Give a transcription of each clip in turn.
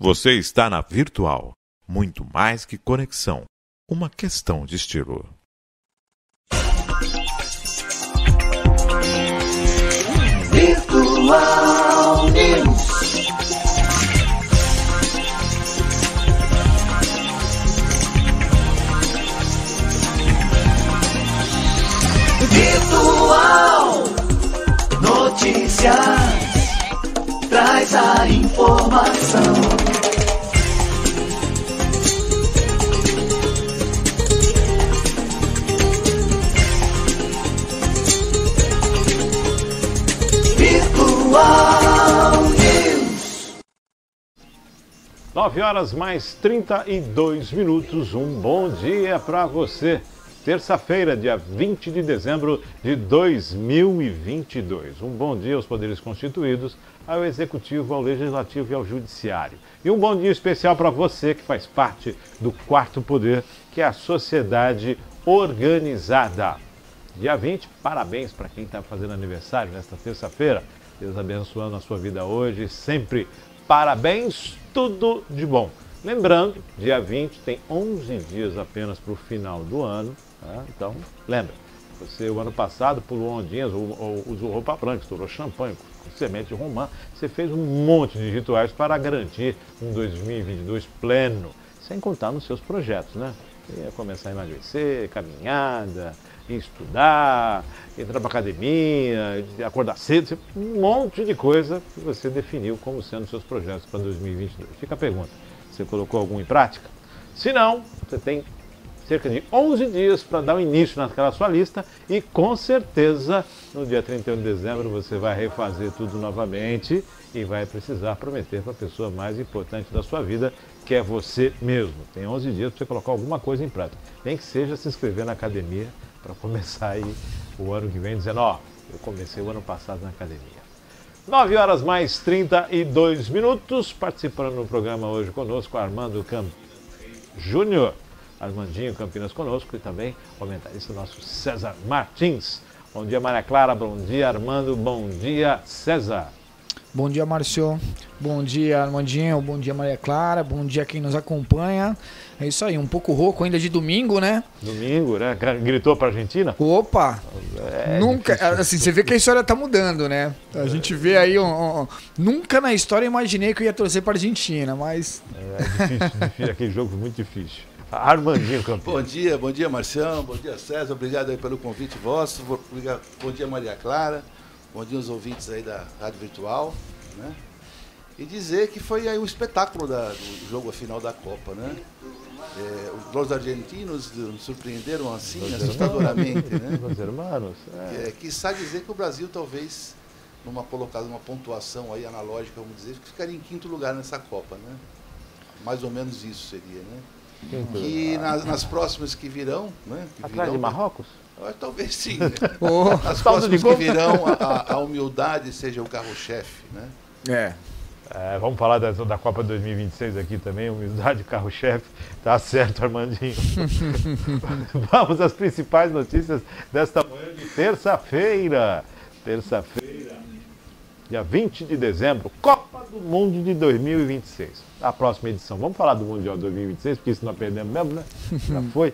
Você está na Virtual. Muito mais que conexão. Uma questão de estilo. Virtual News. Virtual Notícias. Traz a informação. Virtual News. 9 horas mais 32 minutos. Um bom dia para você. Terça-feira, dia 20 de dezembro de 2022. Um bom dia aos poderes constituídos, ao Executivo, ao Legislativo e ao Judiciário. E um bom dia especial para você que faz parte do quarto poder, que é a sociedade organizada. Dia 20, parabéns para quem está fazendo aniversário nesta terça-feira. Deus abençoando a sua vida hoje, sempre parabéns, tudo de bom. Lembrando, dia 20 tem 11 dias apenas para o final do ano, né? Então, lembra, você o ano passado pulou ondinhas, ou usou roupa branca, estourou champanhe com semente romã, você fez um monte de rituais para garantir um 2022 pleno, sem contar nos seus projetos, né? Você ia começar a emagrecer, caminhada, estudar, entrar para academia, acordar cedo, um monte de coisa que você definiu como sendo seus projetos para 2022. Fica a pergunta, você colocou algum em prática? Se não, você tem cerca de 11 dias para dar o início naquela sua lista e com certeza no dia 31 de dezembro você vai refazer tudo novamente e vai precisar prometer para a pessoa mais importante da sua vida, que é você mesmo. Tem 11 dias para você colocar alguma coisa em prática. Nem que seja se inscrever na academia para começar aí o ano que vem dizendo, ó, eu comecei o ano passado na academia. 9 horas mais 32 minutos, participando no programa hoje conosco, Armando Júnior, Armandinho Campinas conosco e também comentarista nosso César Martins. Bom dia, Maria Clara, bom dia, Armando, bom dia, César. Bom dia, Márcio. Bom dia, Armandinho. Bom dia, Maria Clara. Bom dia quem nos acompanha. É isso aí, um pouco rouco ainda de domingo, né? Domingo, né? Gritou pra Argentina? Opa! Nunca, difícil. assim, você vê que a história tá mudando, né? A gente vê aí, nunca na história eu imaginei que eu ia torcer pra Argentina, mas... Difícil, aquele jogo foi muito difícil. Armandinho Campinas. Bom dia, Marcião, bom dia, César, obrigado aí pelo convite vosso, bom dia, Maria Clara, bom dia aos ouvintes aí da Rádio Virtual, né? E dizer que foi aí um espetáculo do jogo, a final da Copa, né? Os argentinos nos surpreenderam assim, assustadoramente, né? Os irmãos. Quiçá dizer que o Brasil talvez, numa pontuação aí analógica, vamos dizer, ficaria em quinto lugar nessa Copa, né? Mais ou menos isso seria, né? Que nas próximas que virão, né? Atrás de Marrocos? Talvez sim, né? As Caldo próximas de que coco. virão, a humildade seja o carro-chefe, né? Vamos falar da Copa 2026 aqui também, humildade, carro-chefe. Tá certo, Armandinho. Vamos às principais notícias desta manhã de terça-feira. Terça-feira, dia 20 de dezembro, Copa do Mundo de 2026. A próxima edição. Vamos falar do Mundial 2026, porque isso nós perdemos mesmo, né? Já foi.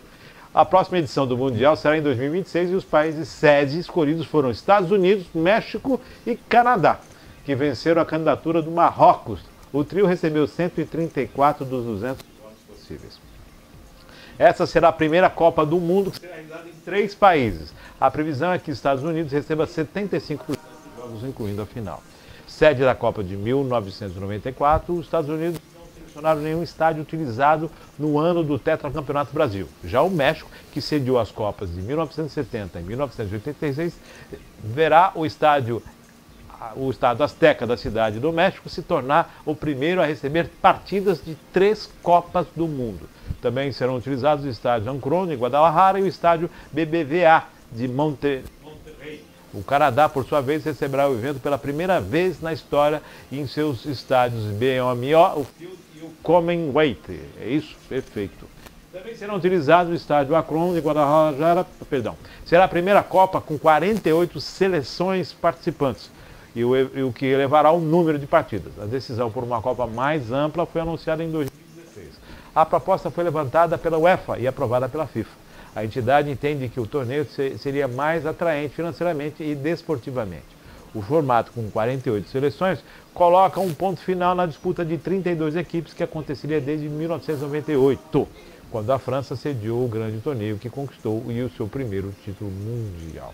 A próxima edição do Mundial será em 2026 e os países sedes escolhidos foram Estados Unidos, México e Canadá, que venceram a candidatura do Marrocos. O trio recebeu 134 dos 200 votos possíveis. Essa será a primeira Copa do Mundo que será realizada em 3 países. A previsão é que os Estados Unidos receba 75% dos jogos, incluindo a final. Sede da Copa de 1994, os Estados Unidos não selecionaram nenhum estádio utilizado no ano do Tetracampeonato Brasil. Já o México, que sediou as Copas de 1970 e 1986, verá o estádio Azteca da cidade do México se tornar o primeiro a receber partidas de 3 Copas do Mundo. Também serão utilizados o estádio Akron, em Guadalajara, e o estádio BBVA de Monterrey. O Canadá, por sua vez, receberá o evento pela primeira vez na história em seus estádios BMO, o Field e o Commonwealth. É isso? Perfeito. Também serão utilizados o estádio Akron de Guadalajara, será a primeira Copa com 48 seleções participantes. e o que elevará o número de partidas. A decisão por uma Copa mais ampla foi anunciada em 2016. A proposta foi levantada pela UEFA e aprovada pela FIFA. A entidade entende que o torneio seria mais atraente financeiramente e desportivamente. O formato com 48 seleções coloca um ponto final na disputa de 32 equipes que aconteceria desde 1998, quando a França sediou o grande torneio que conquistou o seu primeiro título mundial.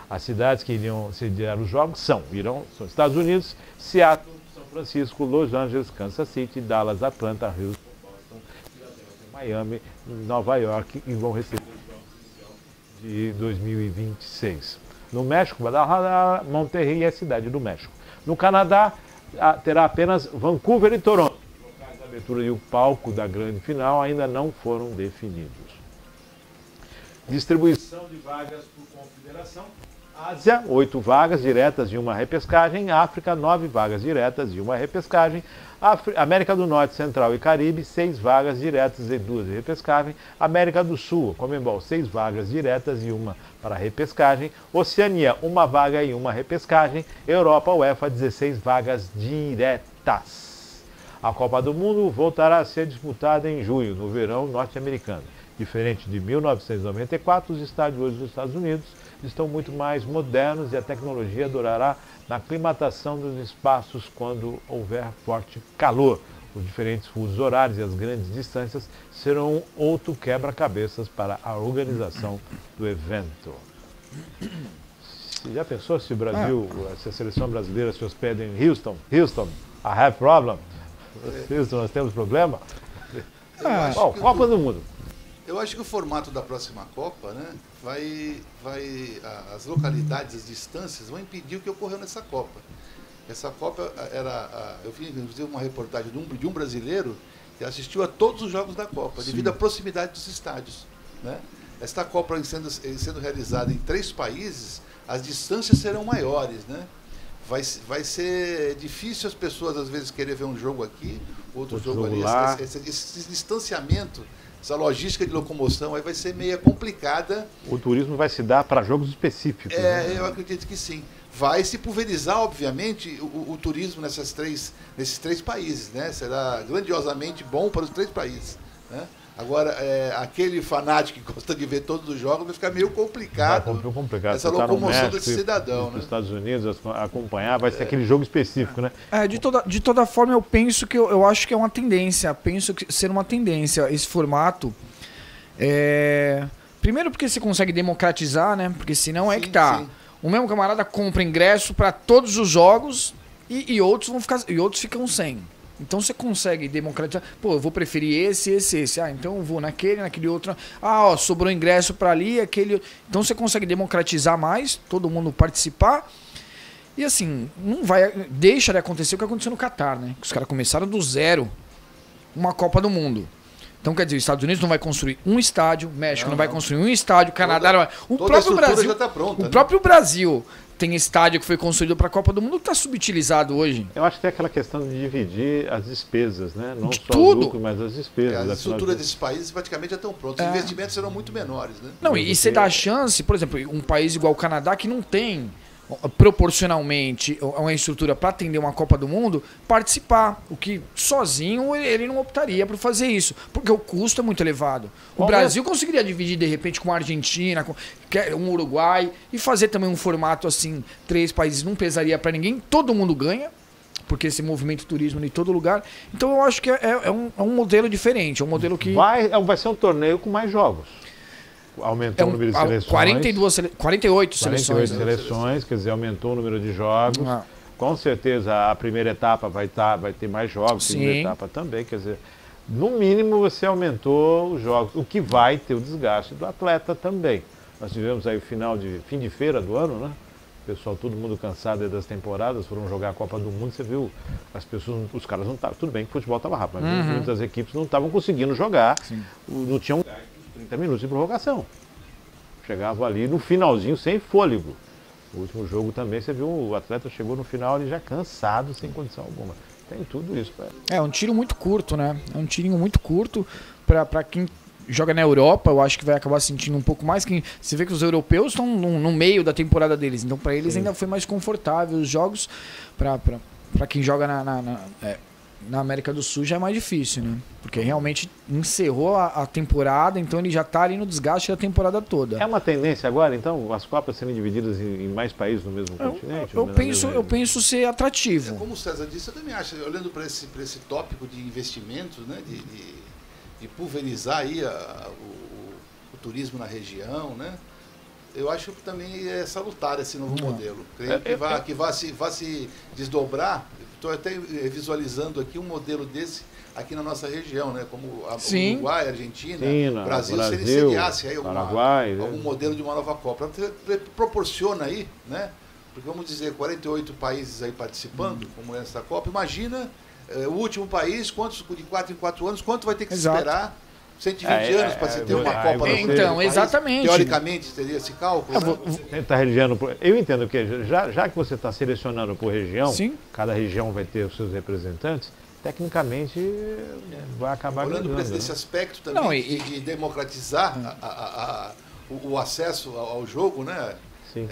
As cidades que iriam sediar os jogos são Estados Unidos, Seattle, São Francisco, Los Angeles, Kansas City, Dallas, Atlanta, Houston, Boston, Miami, Nova York e vão receber os jogos de 2026. No México, Guadalajara, Monterrey e a cidade do México. No Canadá, terá apenas Vancouver e Toronto. Os locais da abertura e o palco da grande final ainda não foram definidos. Distribuição de vagas por confederação. Ásia, 8 vagas diretas e uma repescagem. África, 9 vagas diretas e uma repescagem. América do Norte, Central e Caribe, 6 vagas diretas e 2 de repescagem. América do Sul, Conmebol, 6 vagas diretas e uma para repescagem. Oceania, 1 vaga e uma repescagem. Europa, UEFA, 16 vagas diretas. A Copa do Mundo voltará a ser disputada em junho, no verão norte-americano. Diferente de 1994, os estádios hoje dos Estados Unidos estão muito mais modernos e a tecnologia durará na aclimatação dos espaços quando houver forte calor. Os diferentes fusos horários e as grandes distâncias serão outro quebra-cabeças para a organização do evento. Você já pensou se o Brasil, se a seleção brasileira se hospeda em Houston? Houston, I have problem. Houston, nós temos problema? Bom, Copa do Mundo. Eu acho que o formato da próxima Copa, né, as localidades, as distâncias vão impedir o que ocorreu nessa Copa. Essa Copa eu vi inclusive uma reportagem de um brasileiro que assistiu a todos os jogos da Copa, devido à proximidade dos estádios, né? Esta Copa sendo realizada em 3 países, as distâncias serão maiores, né? Vai ser difícil as pessoas às vezes querer ver um jogo aqui, outro jogo ali. Esse distanciamento, essa logística de locomoção aí vai ser meio complicada. O turismo vai se dar para jogos específicos. Né? Eu acredito que sim. Vai se pulverizar, obviamente, o turismo nesses três países, né? Será grandiosamente bom para os 3 países, né? Agora, aquele fanático que gosta de ver todos os jogos vai ficar meio complicado. Vai complicado. Essa locomoção desse cidadão. Nos Estados Unidos, acompanhar, vai ser aquele jogo específico, né? De toda forma, eu penso que eu acho que é uma tendência. Penso que ser uma tendência esse formato. Primeiro porque você consegue democratizar, né? Porque senão que tá. Sim. O mesmo camarada compra ingresso para todos os jogos e outros ficam sem. Então você consegue democratizar. Pô, eu vou preferir esse. Então eu vou naquele outro. Sobrou ingresso para ali, aquele. Então você consegue democratizar mais, todo mundo participar. E assim, deixa de acontecer o que aconteceu no Catar, né? Que os caras começaram do zero uma Copa do Mundo. Então, quer dizer, os Estados Unidos não vai construir um estádio, o México não vai construir um estádio, o Canadá não vai. O próprio Brasil já tá pronta, o próprio Brasil tem estádio que foi construído para a Copa do Mundo que está subutilizado hoje. Eu acho que tem aquela questão de dividir as despesas, né? Não só tudo. o lucro, mas as despesas. As estruturas desses países praticamente já estão prontas. Os investimentos serão muito menores, né? Não, e você dá a chance, por exemplo, um país igual o Canadá que não tem proporcionalmente uma estrutura para atender uma Copa do Mundo, participar. O que sozinho ele não optaria por fazer isso, porque o custo é muito elevado. O Brasil conseguiria dividir de repente com a Argentina, com um Uruguai e fazer também um formato assim, 3 países, não pesaria para ninguém, todo mundo ganha, porque esse movimento turismo em todo lugar. Então eu acho que é um modelo diferente, é um modelo que... Vai ser um torneio com mais jogos. Aumentou o número de seleções. 48 seleções. 48 seleções, quer dizer, aumentou o número de jogos. Com certeza a primeira etapa vai ter mais jogos, a segunda etapa também, quer dizer, no mínimo você aumentou os jogos, o que vai ter o desgaste do atleta também. Nós tivemos aí o fim de feira do ano, né? O pessoal, todo mundo cansado das temporadas, foram jogar a Copa do Mundo, você viu, as pessoas, os caras não estavam, tudo bem que o futebol estava rápido, mas muitas equipes não estavam conseguindo jogar, não tinham 30 minutos de prorrogação. Chegavam ali no finalzinho sem fôlego. O último jogo também, você viu, o atleta chegou no final ali já cansado, sem condição alguma. Tem tudo isso. É um tiro muito curto, né? É um tirinho muito curto para quem joga na Europa, eu acho que vai acabar sentindo um pouco mais. Você vê que os europeus estão no meio da temporada deles, então para eles ainda foi mais confortável os jogos. Para quem joga na América do Sul já é mais difícil, né? Porque realmente encerrou a temporada, então ele já tá ali no desgaste da temporada toda. É uma tendência agora, então, as Copas serem divididas em mais países no mesmo continente? Eu penso ser atrativo. Como o César disse, eu também acho, olhando para esse tópico de investimentos, né, de pulverizar aí o turismo na região, né? Eu acho que também é salutar esse novo modelo. Creio que vá se desdobrar. Estou até visualizando aqui um modelo desse aqui na nossa região, né? Como o Uruguai, a Argentina, Brasil, se ele sediasse aí algum modelo de uma nova Copa. Proporciona aí, né? Porque vamos dizer, 48 países aí participando, como essa Copa. Imagina o último país, de 4 em 4 anos, quanto vai ter que esperar? 120 anos para se ter uma Copa no Então, exatamente. Teoricamente, teria esse cálculo. Eu entendo que, já que você está selecionando por região, cada região vai ter os seus representantes, tecnicamente vai acabar olhando ganhando. Esse aspecto também de democratizar o acesso ao jogo, né? Sim.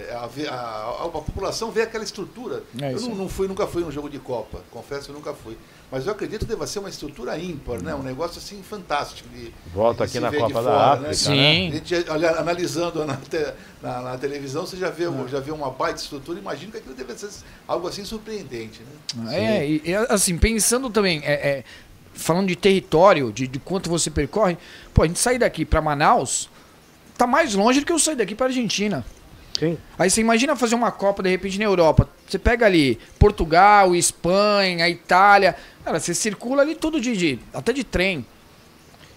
A população vê aquela estrutura. Eu nunca fui num jogo de Copa, confesso que eu nunca fui. Mas eu acredito que deva ser uma estrutura ímpar, né? Um negócio assim fantástico. Volta aqui na Copa da África. Né? Sim. A gente, analisando na televisão, você já vê uma baita estrutura. Imagino que aquilo deve ser algo assim surpreendente. Né? E assim, pensando também, falando de território, de quanto você percorre, pô, a gente sair daqui para Manaus tá mais longe do que eu sair daqui para Argentina. Sim. Aí você imagina fazer uma Copa de repente na Europa. Você pega ali Portugal, Espanha, Itália. Cara, você circula ali tudo até de trem.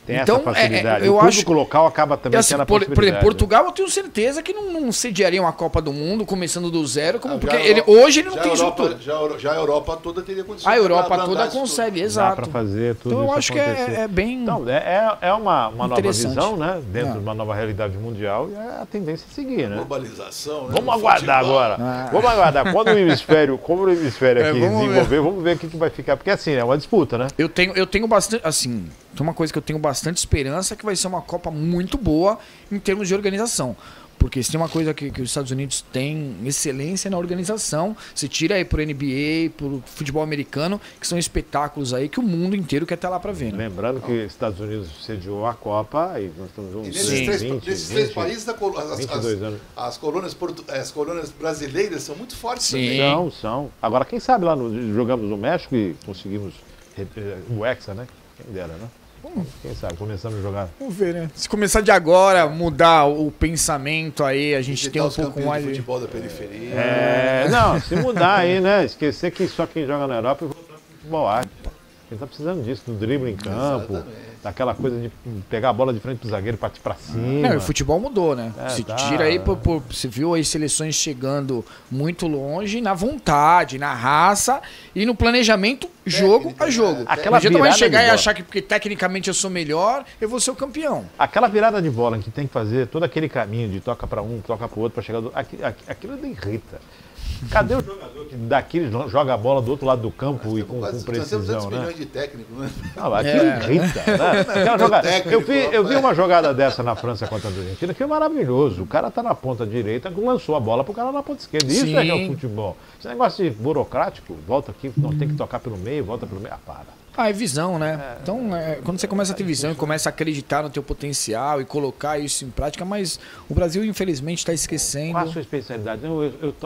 Tem então, essa facilidade. Eu o acho público local acaba também assim, tendo a por possibilidade. exemplo, Portugal eu tenho certeza que não sediaria uma Copa do Mundo começando do zero, porque hoje ele não tem estrutura. Já a Europa toda teria condições. A Europa toda consegue, exato. Dá para fazer tudo então eu isso acho acontecer. que é bem. Então, é uma nova visão, né? Dentro de uma nova realidade mundial, e é a tendência a seguir, né? Globalização, né? Vamos aguardar agora. Vamos aguardar. Quando o hemisfério aqui desenvolver, vamos ver o que vai ficar. Porque assim, é uma disputa, né? Eu tenho bastante. Assim, tem uma coisa que eu tenho bastante esperança que vai ser uma Copa muito boa em termos de organização. Porque se tem uma coisa que os Estados Unidos têm excelência na organização, você tira aí pro NBA, pro futebol americano, que são espetáculos aí que o mundo inteiro quer estar lá para ver. Né? Lembrando que os Estados Unidos sediou a Copa e nós estamos juntos. Nesses três países, 22 anos. As colônias brasileiras são muito fortes também. São. Agora, quem sabe lá jogamos no México e conseguimos o Hexa, né? Quem dera, né? Quem sabe, começamos a jogar. Vamos ver, né? Se começar de agora, mudar o pensamento aí, a gente tem um pouco mais de futebol da periferia. Não, se mudar aí, né? Esquecer que só quem joga na Europa é futebol arte. Quem tá precisando disso, do drible em campo, daquela coisa de pegar a bola de frente pro zagueiro e partir pra cima. Não, o futebol mudou, né? Se tira aí, você viu aí seleções chegando muito longe, na vontade, na raça e no planejamento, jogo a jogo. Aquela virada vai chegar e achar que porque tecnicamente eu sou melhor, eu vou ser o campeão. Aquela virada de bola que tem que fazer todo aquele caminho de toca pra um, toca pro outro pra chegar aquilo me irrita. Cadê o jogador que daqui joga a bola do outro lado do campo e com precisão, né? Milhões de técnicos, né? Não, aquilo irrita, né? Eu vi uma jogada dessa na França contra a Argentina, que é maravilhoso. O cara tá na ponta direita, lançou a bola pro cara na ponta esquerda. Isso é que é o futebol. Esse negócio de burocrático, volta aqui, não tem que tocar pelo meio, volta pelo meio. Para. É visão, né? Então, quando você começa a ter visão e começa a acreditar no teu potencial e colocar isso em prática, mas o Brasil, infelizmente, está esquecendo. Qual a sua especialidade?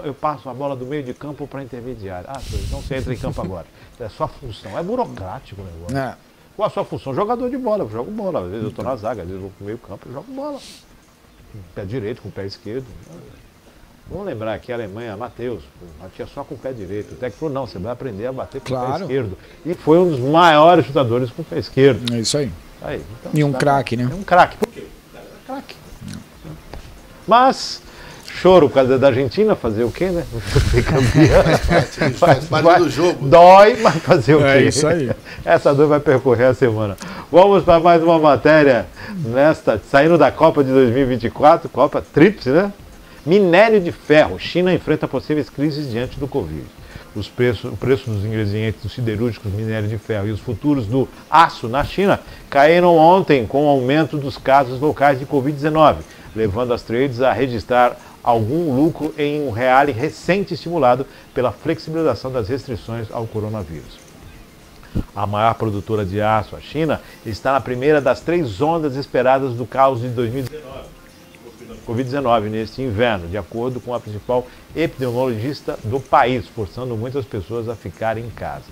Eu passo a bola do meio de campo para intermediário. Então você entra em campo agora. É a sua função. É burocrático o negócio. Qual a sua função? Jogador de bola. Eu jogo bola. Às vezes eu estou na zaga, às vezes eu vou pro meio campo e jogo bola. Com o pé direito, com o pé esquerdo. Vamos lembrar que a Alemanha, Matheus, batia só com o pé direito. O técnico falou, não, você vai aprender a bater com o pé esquerdo. E foi um dos maiores chutadores com o pé esquerdo. É isso aí. Então, e um craque, né? É um craque. Por quê? É craque. Mas, choro por causa da Argentina, fazer o quê, né? Ser campeão. Faz parte do jogo. Dói, mas fazer o quê? É isso aí. Essa dor vai percorrer a semana. Vamos para mais uma matéria saindo da Copa de 2024, Copa Tríplice, né? Minério de ferro. China enfrenta possíveis crises diante do Covid. O preço dos ingredientes dos siderúrgicos, minério de ferro e os futuros do aço na China caíram ontem com o aumento dos casos locais de Covid-19, levando as trades a registrar algum lucro em um real recente estimulado pela flexibilização das restrições ao coronavírus. A maior produtora de aço, a China, está na primeira das 3 ondas esperadas do caos de 2019. Covid-19 neste inverno, de acordo com a principal epidemiologista do país, forçando muitas pessoas a ficarem em casa.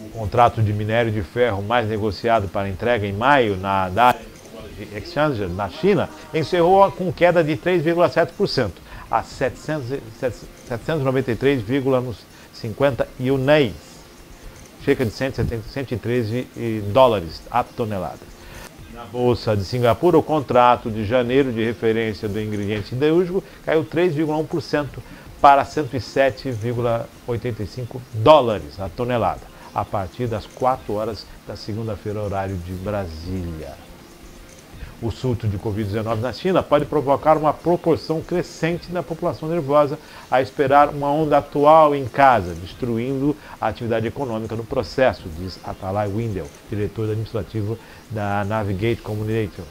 O contrato de minério de ferro mais negociado para entrega em maio na Dalian Commodity Exchange, na China, encerrou com queda de 3,7% a 793,50 yuanes, cerca de 113 dólares a tonelada. Na Bolsa de Singapura, o contrato de janeiro de referência do ingrediente siderúrgico caiu 3,1% para 107,85 dólares a tonelada, a partir das 4 horas da segunda-feira, horário de Brasília. O surto de Covid-19 na China pode provocar uma proporção crescente da população nervosa a esperar uma onda atual em casa, destruindo a atividade econômica no processo, diz Atalay Windel, diretor administrativo da Navigate Communication.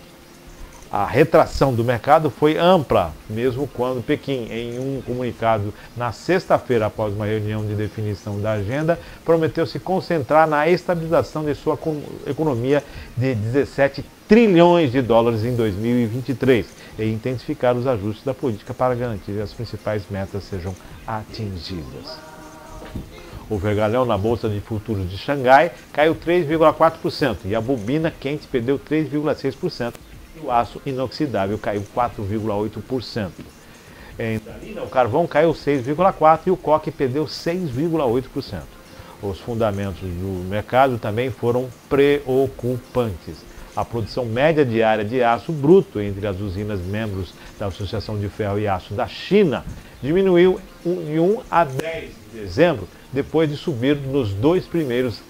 A retração do mercado foi ampla, mesmo quando Pequim, em um comunicado na sexta-feira, após uma reunião de definição da agenda, prometeu se concentrar na estabilização de sua economia de 17 trilhões de dólares em 2023 e intensificar os ajustes da política para garantir que as principais metas sejam atingidas. O vergalhão na Bolsa de Futuros de Xangai caiu 3,4% e a bobina quente perdeu 3,6%. O aço inoxidável caiu 4,8%. Em Dalina, o carvão caiu 6,4% e o coque perdeu 6,8%. Os fundamentos do mercado também foram preocupantes. A produção média diária de aço bruto entre as usinas membros da Associação de Ferro e Aço da China diminuiu de 1 a 10 de dezembro, depois de subir nos 2 primeiros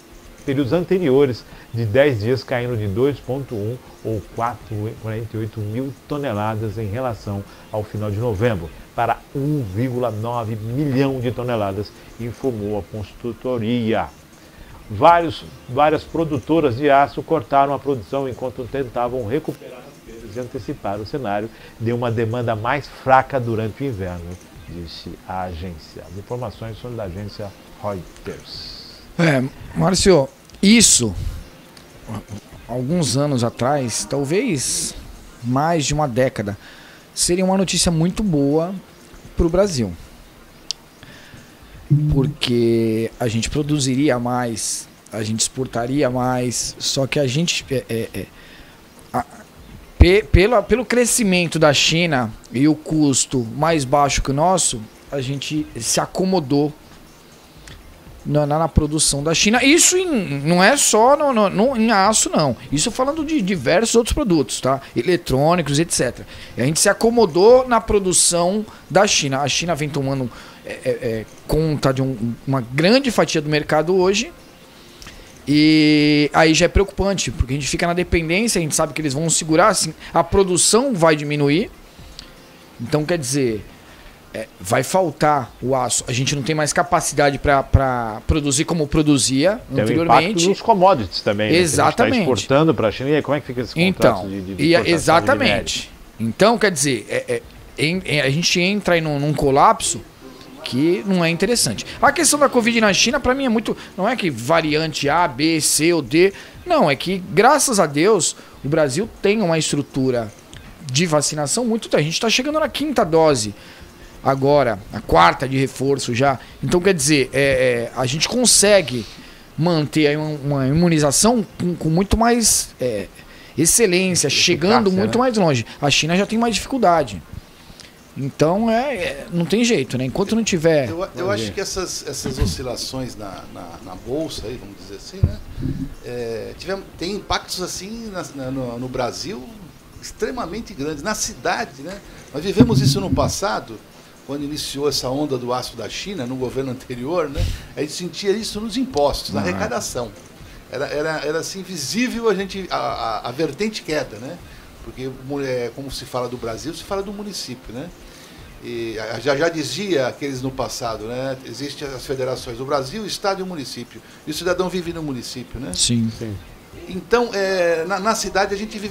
períodos anteriores de 10 dias, caindo de 2,1 ou 48 mil toneladas em relação ao final de novembro, para 1,9 milhão de toneladas, informou a consultoria. Várias produtoras de aço cortaram a produção enquanto tentavam recuperar as perdas e antecipar o cenário de uma demanda mais fraca durante o inverno, disse a agência. As informações são da agência Reuters. Márcio, isso, alguns anos atrás, talvez mais de uma década, seria uma notícia muito boa para o Brasil. Porque a gente produziria mais, a gente exportaria mais, só que a gente, pelo crescimento da China e o custo mais baixo que o nosso, a gente se acomodou na produção da China. Isso não é só em aço, não. Isso falando de diversos outros produtos, tá? Eletrônicos, etc. A gente se acomodou na produção da China. A China vem tomando conta de uma grande fatia do mercado hoje. E aí já é preocupante, porque a gente fica na dependência, a gente sabe que eles vão segurar, assim, a produção vai diminuir. Então, quer dizer, vai faltar o aço. A gente não tem mais capacidade para produzir como produzia anteriormente. Tem o impacto nos commodities também. Exatamente. Né? A gente está exportando para a China. E como é que fica esse contrato de exatamente. Então, quer dizer, a gente entra aí num colapso que não é interessante. A questão da Covid na China, para mim, é muito... Não é que variante A, B, C ou D. Não, é que, graças a Deus, o Brasil tem uma estrutura de vacinação muito... A gente está chegando na 5ª dose agora, a 4ª de reforço já. Então, quer dizer, a gente consegue manter aí uma imunização com muito mais excelência, chegando muito mais longe. A China já tem mais dificuldade. Então, não tem jeito, né? Enquanto não tiver... Eu acho que essas oscilações na Bolsa, aí, vamos dizer assim, né? Tem impactos assim no Brasil extremamente grandes. Na cidade, né? Nós vivemos isso no passado, quando iniciou essa onda do aço da China, no governo anterior, né? A gente sentia isso nos impostos, na arrecadação. Era assim, visível a vertente queda, né? Porque, como se fala do Brasil, se fala do município, né? E já dizia aqueles no passado, né? Existem as federações do Brasil, Estado e o município. E o cidadão vive no município, né? Sim. Então, na cidade, eu tive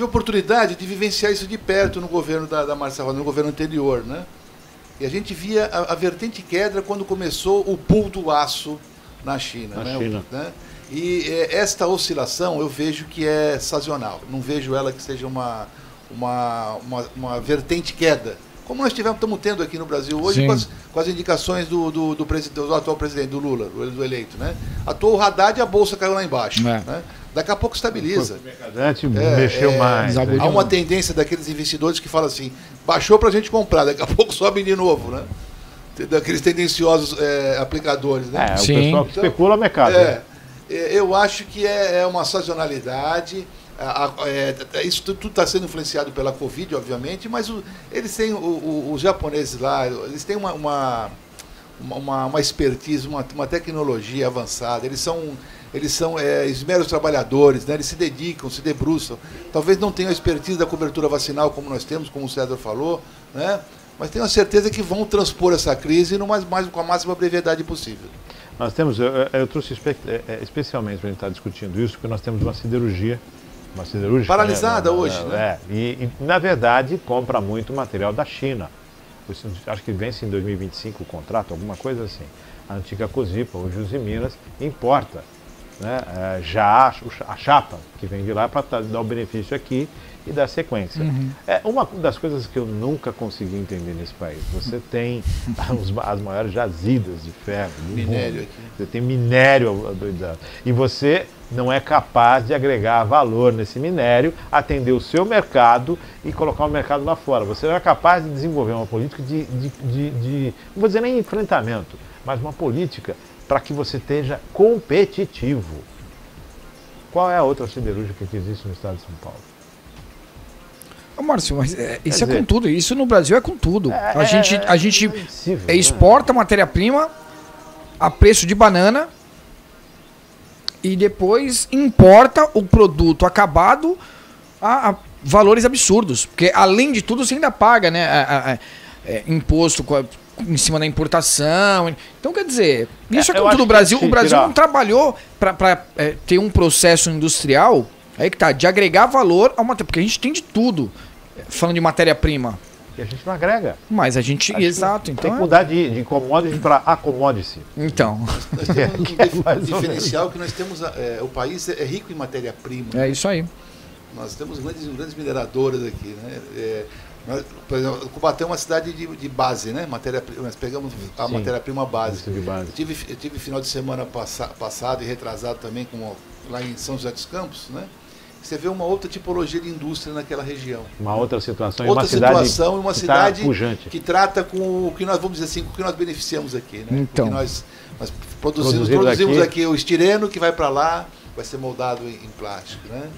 a oportunidade de vivenciar isso de perto no governo da Marcia Rosa, no governo anterior, né? E a gente via a vertente queda quando começou o pool do aço na China. Né? E esta oscilação eu vejo que é sazonal. Não vejo ela que seja uma vertente queda. Como nós estamos tendo aqui no Brasil hoje com as indicações do atual presidente, do Lula, do eleito. Né? Atuou o Haddad e a Bolsa caiu lá embaixo. Né? Daqui a pouco estabiliza. O mercadante mexeu mais. Há uma tendência daqueles investidores que falam assim, baixou para a gente comprar, daqui a pouco sobe de novo, né? Daqueles tendenciosos aplicadores. Né? O pessoal que especula o mercado. Eu acho que é uma sazonalidade. Isso tudo está sendo influenciado pela Covid, obviamente, mas eles têm, os japoneses lá, eles têm uma expertise, uma tecnologia avançada, eles são esmeros trabalhadores, né? Eles se dedicam, se debruçam. Talvez não tenham a expertise da cobertura vacinal como nós temos, como o César falou, né? Mas tenho a certeza que vão transpor essa crise com a máxima brevidade possível. Nós temos, eu trouxe especialmente para a gente estar discutindo isso, porque nós temos uma siderúrgica paralisada hoje, né? E, na verdade, compra muito material da China. Acho que vence em 2025 o contrato, alguma coisa assim. A antiga Cosipa, hoje os Minas, importa, né? Já a chapa que vem de lá para dar o benefício aqui e dar sequência. Uma das coisas que eu nunca consegui entender nesse país, você tem as maiores jazidas de ferro do minério mundo. aqui. Você tem minério adoidado. E você não é capaz de agregar valor nesse minério, atender o seu mercado e colocar o mercado lá fora. Você não é capaz de desenvolver uma política não vou dizer nem enfrentamento, mas uma política para que você esteja competitivo. Qual é a outra siderúrgica que existe no estado de São Paulo? Márcio, mas isso é com tudo. Isso no Brasil é com tudo. A gente impossível, exporta matéria-prima a preço de banana e depois importa o produto acabado a valores absurdos. Porque, além de tudo, você ainda paga, né, imposto em cima da importação. Então, quer dizer, isso é com tudo. O Brasil não trabalhou para ter um processo industrial de agregar valor ao material. Porque a gente tem de tudo, falando de matéria-prima. E a gente não agrega. Mas a gente... Exato. Então tem que mudar de commodity para acomode-se. Então. Nós temos um diferencial que nós temos... o país é rico em matéria-prima. É isso aí. Nós temos grandes mineradoras aqui, né? Por exemplo, Cubatão é uma cidade de base, né? Nós pegamos a matéria-prima base. Eu tive final de semana passado e retrasado também, lá em São José dos Campos, né? Você vê uma outra tipologia de indústria naquela região. Uma outra situação. Outra situação, uma cidade pujante, que trata com o que nós, vamos dizer assim, com o que nós beneficiamos aqui, né? Então. Nós produzimos aqui o estireno que vai para lá, vai ser moldado em plástico, né?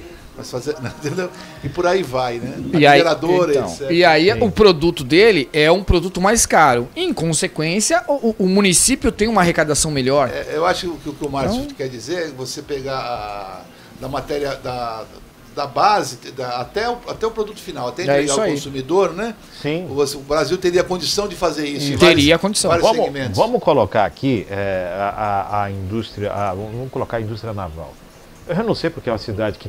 Entendeu? E por aí vai, né? E aí o produto dele é um produto mais caro. Em consequência, o município tem uma arrecadação melhor. Eu acho que o que o Márcio quer dizer é você pegar da matéria da base até o produto final, até entregar ao consumidor, né? Sim. O Brasil teria condição de fazer isso. Teria condição. Vamos colocar aqui a indústria, vamos colocar a indústria naval. Eu não sei porque é uma cidade que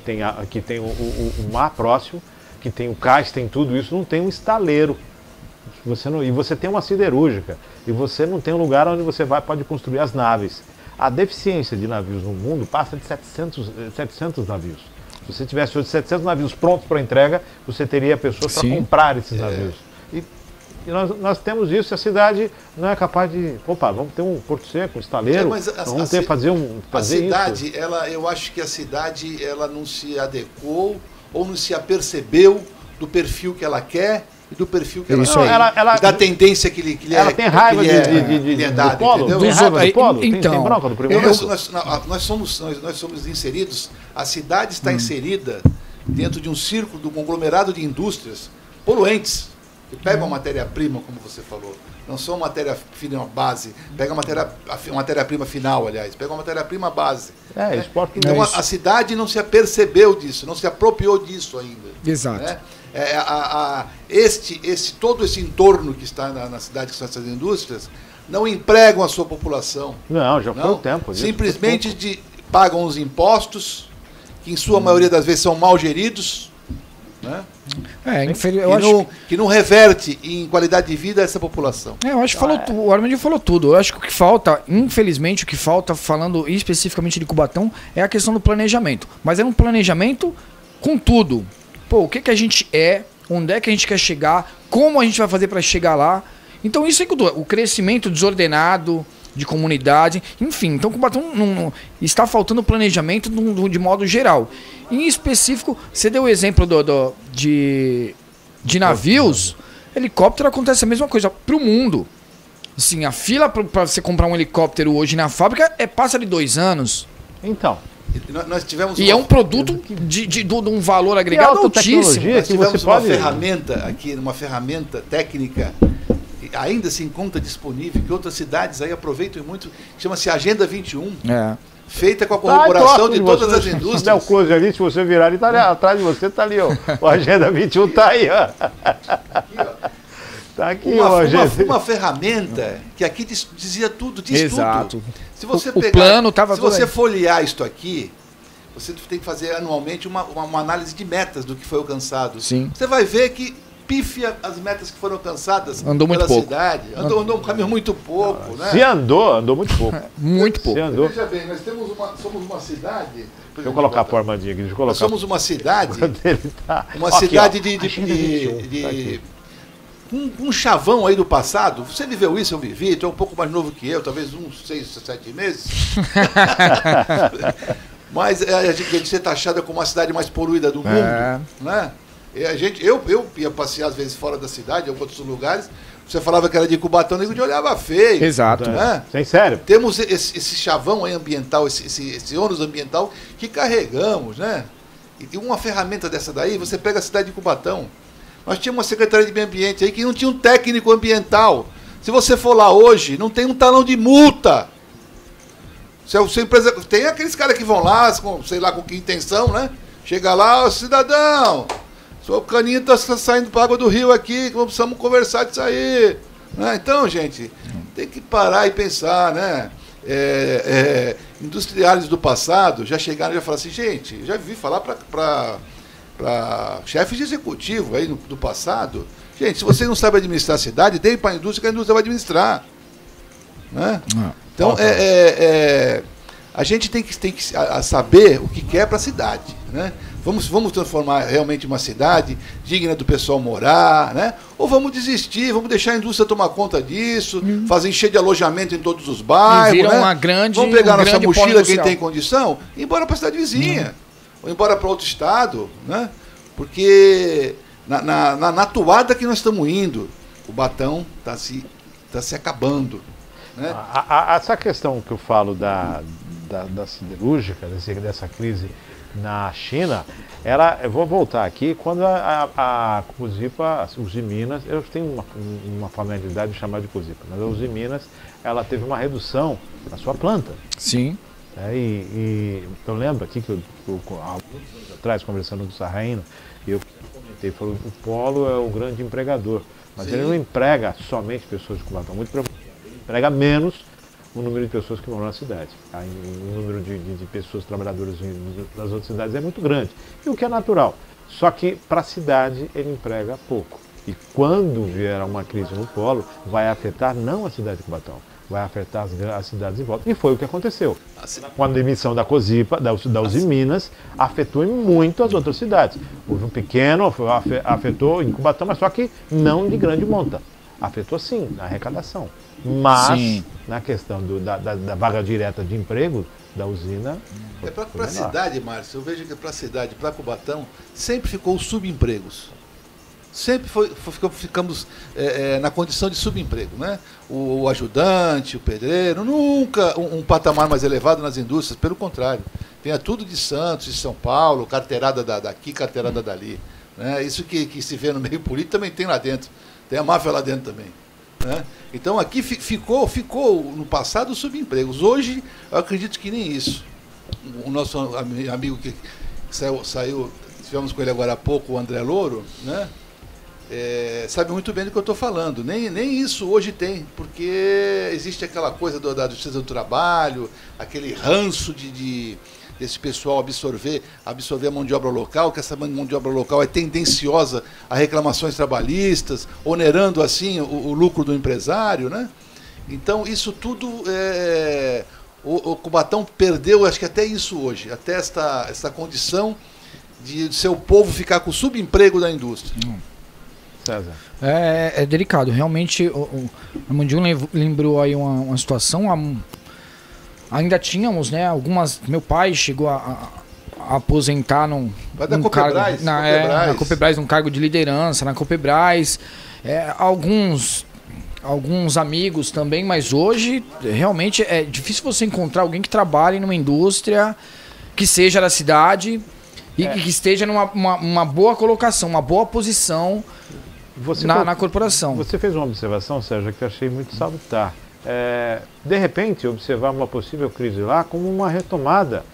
tem o mar próximo, que tem o cais, tem tudo isso, não tem um estaleiro. E você tem uma siderúrgica. E você não tem um lugar onde você pode construir as naves. A deficiência de navios no mundo passa de 700 navios. Se você tivesse hoje 700 navios prontos para entrega, você teria pessoas para comprar esses navios. E nós temos isso, a cidade não é capaz de... vamos ter um porto seco, um estaleiro, vamos fazer cidade, isso. Eu acho que a cidade ela não se adequou ou não se apercebeu do perfil que ela quer e do perfil que ela da tendência que lhe ela tem raiva de dado, polo, entendeu? Tem raiva de polo, então, tem bronca do primeiro. Nós somos inseridos, a cidade está inserida dentro de um círculo, do conglomerado de indústrias poluentes, que pegam a matéria-prima, como você falou. não são matéria-prima base. Pega a matéria-prima final, aliás. Pega uma matéria-prima base. Exporta. Então a cidade não se apercebeu disso, não se apropriou disso ainda. Exato. Né? Todo esse entorno que está na cidade, que são essas indústrias, não empregam a sua população. Não, já foi o tempo disso. Simplesmente pagam os impostos, que em sua maioria das vezes são mal geridos, né? Que não reverte em qualidade de vida essa população. Eu acho que o Armandinho falou tudo. Eu acho que o que falta, infelizmente, falando especificamente de Cubatão, é a questão do planejamento. Mas é um planejamento com tudo. Pô, o que a gente é, onde é que a gente quer chegar, como a gente vai fazer para chegar lá. Então isso é o crescimento desordenado de comunidade, enfim. Então Cubatão não está faltando planejamento de modo geral. Em específico, você deu o exemplo de navios, helicóptero acontece a mesma coisa para o mundo. Assim, a fila para você comprar um helicóptero hoje na fábrica passa de 2 anos. Então... Nós tivemos é um produto de um valor agregado altíssimo. Nós tivemos uma ferramenta aqui, uma ferramenta técnica, que ainda se encontra disponível, que outras cidades aí aproveitam muito, chama-se Agenda 21. Feita com a corroboração de todas as indústrias. Se der o close ali, se você virar, ele está ali atrás de você, está ali, ó. O Agenda 21 está aí, ó. Aqui, ó. Tá aqui, uma ferramenta que aqui dizia tudo, diz Exato. tudo. Se você se você folhear isto aqui, você tem que fazer anualmente uma análise de metas do que foi alcançado. Sim. Você vai ver que pífia as metas que foram alcançadas pela cidade. Andou um caminho muito pouco, né? Se andou muito pouco. Muito pouco. Veja bem, nós somos uma cidade... Deixa eu colocar a Armandinho aqui. Nós somos uma cidade... Uma aqui, cidade ó, de um chavão aí do passado. Você viveu isso, eu vivi, tu é um pouco mais novo que eu, talvez uns 6, 7 meses. Mas a gente ser taxada como a cidade mais poluída do mundo, né? Eu ia passear às vezes fora da cidade, em outros lugares, você falava que era de Cubatão, e olhava feio. Exato. Né? Sem sério. Temos esse chavão aí ambiental, esse ônus ambiental que carregamos, né? E uma ferramenta dessa daí, você pega a cidade de Cubatão. Nós tínhamos uma secretaria de meio ambiente aí que não tinha um técnico ambiental. Se você for lá hoje, não tem um talão de multa. Se a empresa, tem aqueles caras que vão lá, sei lá com que intenção, né? Chega lá, cidadão, sua caninha está saindo para água do rio aqui, precisamos conversar disso aí. Né? Então, gente, tem que parar e pensar, né? Industriais do passado já chegaram e já falaram assim, gente, já vi falar para chefes de executivo aí do passado, gente, se você não sabe administrar a cidade, dê para a indústria que a indústria vai administrar. Né? Então, a gente tem que saber o que quer para a cidade. Né? Vamos transformar realmente uma cidade digna do pessoal morar, né? Ou vamos desistir, vamos deixar a indústria tomar conta disso, fazer encher de alojamento em todos os bairros. Né? Vamos pegar nossa mochila, quem tem condição, e ir embora para a cidade vizinha. Ou embora para outro estado, né? Porque na toada que nós estamos indo, o Batão está se acabando. Né? Essa questão que eu falo da siderúrgica, dessa crise na China, eu vou voltar aqui, quando a Cusipa, os Minas, eu tenho uma familiaridade de chamar de Cusipa, mas a Uzi Minas, ela teve uma redução na sua planta. Sim. E eu lembro aqui que há alguns anos atrás, conversando com o Sarraino, eu comentei, falou, o Polo é o grande empregador, mas Sim. Ele não emprega somente pessoas de Cubatão, muito pelo contrário, ele emprega menos o número de pessoas que moram na cidade. O número de pessoas trabalhadoras nas outras cidades é muito grande, e o que é natural. Só que para a cidade ele emprega pouco. E quando vier uma crise no Polo, vai afetar não a cidade de Cubatão, vai afetar as cidades em volta. E foi o que aconteceu. Com a demissão da Cusipa, da Uzi Minas, afetou muito as outras cidades. Houve um pequeno, afetou em Cubatão, mas só que não de grande monta. Afetou sim, na arrecadação. Mas, sim. Na questão da vaga direta de emprego da usina... Para a cidade, Márcio, eu vejo que para a cidade, para Cubatão, sempre ficou subempregos. Sempre ficamos na condição de subemprego, né? O ajudante, o pedreiro, nunca um patamar mais elevado nas indústrias, pelo contrário. Vinha tudo de Santos, de São Paulo, carteirada daqui, carteirada dali. Né? Isso que se vê no meio político também tem lá dentro. Tem a máfia lá dentro também. Né? Então aqui ficou no passado os subempregos. Hoje, eu acredito que nem isso. O nosso amigo que saiu, tivemos com ele agora há pouco, o André Louro, né? Sabe muito bem do que eu estou falando. Nem isso hoje tem, porque existe aquela coisa da justiça do trabalho, aquele ranço desse pessoal absorver a mão de obra local, que essa mão de obra local é tendenciosa a reclamações trabalhistas, onerando assim o lucro do empresário, né? Então isso tudo o Cubatão perdeu, acho que até isso hoje, até esta condição de seu povo ficar com o subemprego da indústria. César. É delicado, realmente. O Armandinho lembrou aí uma situação. Ainda tínhamos, né? Meu pai chegou a aposentar num cargo na Copebras, num cargo de liderança na Copebras. Alguns amigos também, mas hoje realmente é difícil você encontrar alguém que trabalhe numa indústria que seja da cidade e que esteja numa boa colocação, uma boa posição na corporação. Você fez uma observação, Sérgio, que eu achei muito salutar. De repente, observar uma possível crise lá como uma retomada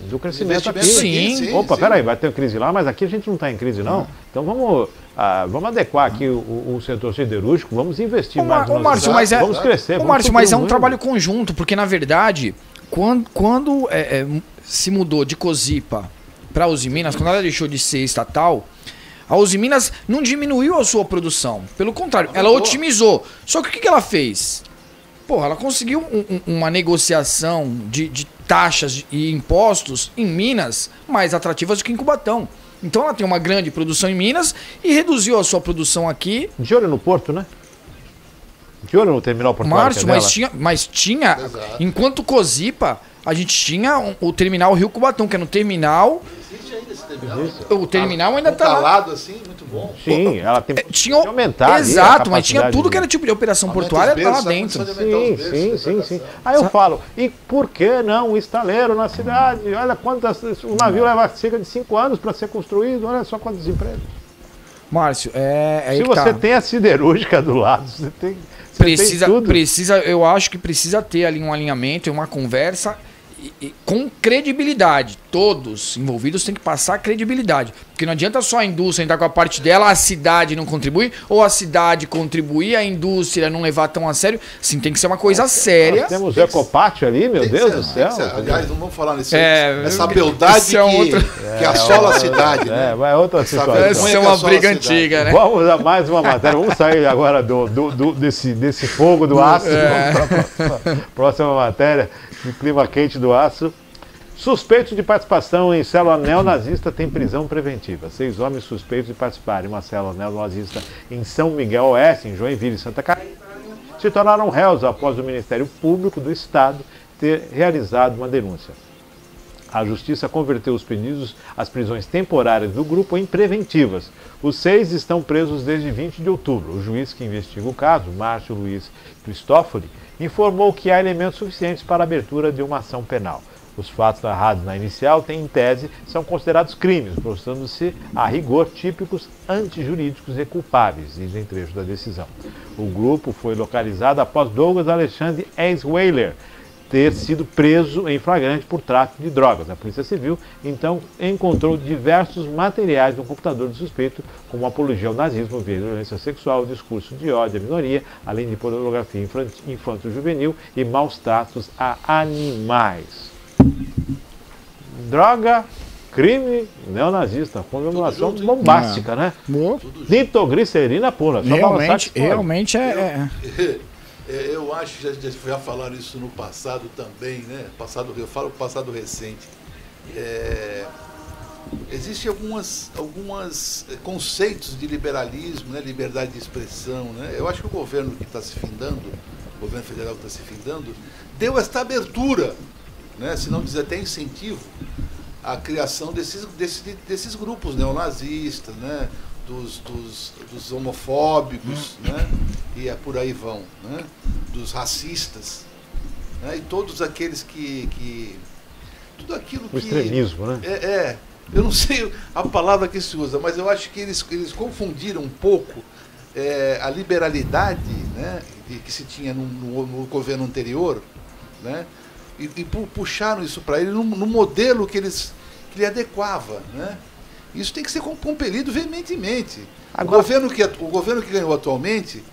do crescimento aqui. Sim. Opa, peraí, vai ter crise lá, mas aqui a gente não está em crise, não. Então vamos adequar aqui o setor siderúrgico, vamos investir mais no Márcio, vamos crescer. Márcio, mas é um trabalho conjunto, porque na verdade, quando se mudou de Cosipa para a Uzi Minas, quando ela deixou de ser estatal, a Uzi Minas não diminuiu a sua produção. Pelo contrário, ela otimizou. Só que o que ela fez? Porra, ela conseguiu uma negociação de taxas e impostos em Minas mais atrativas do que em Cubatão. Então ela tem uma grande produção em Minas e reduziu a sua produção aqui. De olho no porto, né? De olho no terminal portuário. Márcio, mas tinha enquanto Cosipa, a gente tinha o terminal Rio Cubatão, que é no terminal. Existe ainda esse terminal? O terminal ainda está lá. Assim, muito bom. Sim, ela tem tinha que aumentar. Exato, mas tinha tudo que era tipo de operação portuária lá dentro. Sim. Aí eu falo, e por que não um estaleiro na cidade? Olha o navio leva cerca de 5 anos para ser construído, olha só quantos empregos. Márcio, se você tem a siderúrgica do lado, você tem eu acho que precisa ter ali um alinhamento e uma conversa com credibilidade. Todos envolvidos têm que passar credibilidade. Porque não adianta só a indústria entrar com a parte dela, a cidade não contribuir, ou a cidade contribuir, a indústria não levar tão a sério. Sim, tem que ser uma coisa séria. Nós temos o Ecopátio ali, meu Deus do céu. Aliás, não vamos falar nessa beldade que assola a cidade. É outra situação. Essa é uma briga antiga, né? Vamos a mais uma matéria. Vamos sair agora desse fogo do aço. Próxima matéria. No clima quente do aço. Suspeitos de participação em célula neonazista tem prisão preventiva. 6 homens suspeitos de participarem em uma célula neonazista em São Miguel Oeste, em Joinville, Santa Catarina, se tornaram réus após o Ministério Público do Estado ter realizado uma denúncia. A Justiça converteu os pedidos às prisões temporárias do grupo em preventivas. Os 6 estão presos desde 20 de outubro. O juiz que investiga o caso, Márcio Luiz Cristófoli, informou que há elementos suficientes para a abertura de uma ação penal. Os fatos narrados na inicial, em tese, são considerados crimes, mostrando-se, a rigor, típicos antijurídicos e culpáveis, dizem trecho da decisão. O grupo foi localizado após Douglas Alexandre Eisweiler ter sido preso em flagrante por tráfico de drogas. A Polícia Civil, então, encontrou diversos materiais no computador do suspeito, como apologia ao nazismo, violência sexual, discurso de ódio à minoria, além de pornografia infanto-juvenil e maus tratos a animais. Droga, crime, neonazista, comemoração bombástica, né? Nitroglicerina pura. Realmente é... Eu acho que já falaram isso no passado também, né? Eu falo passado recente. Existem alguns conceitos de liberalismo, né? Liberdade de expressão, né? Eu acho que o governo que está se findando, o governo federal que está se findando, deu esta abertura, né? Se não dizer até incentivo, à criação desses grupos neonazistas, né? Dos homofóbicos, né? E por aí vão, né? Dos racistas, né? E todos aqueles que tudo aquilo que... O extremismo, né? Eu não sei a palavra que se usa, mas eu acho que eles confundiram um pouco a liberalidade né, que se tinha no governo anterior, né, e puxaram isso para ele no modelo que ele adequava, né? Isso tem que ser compelido veementemente. Agora, o governo que ganhou atualmente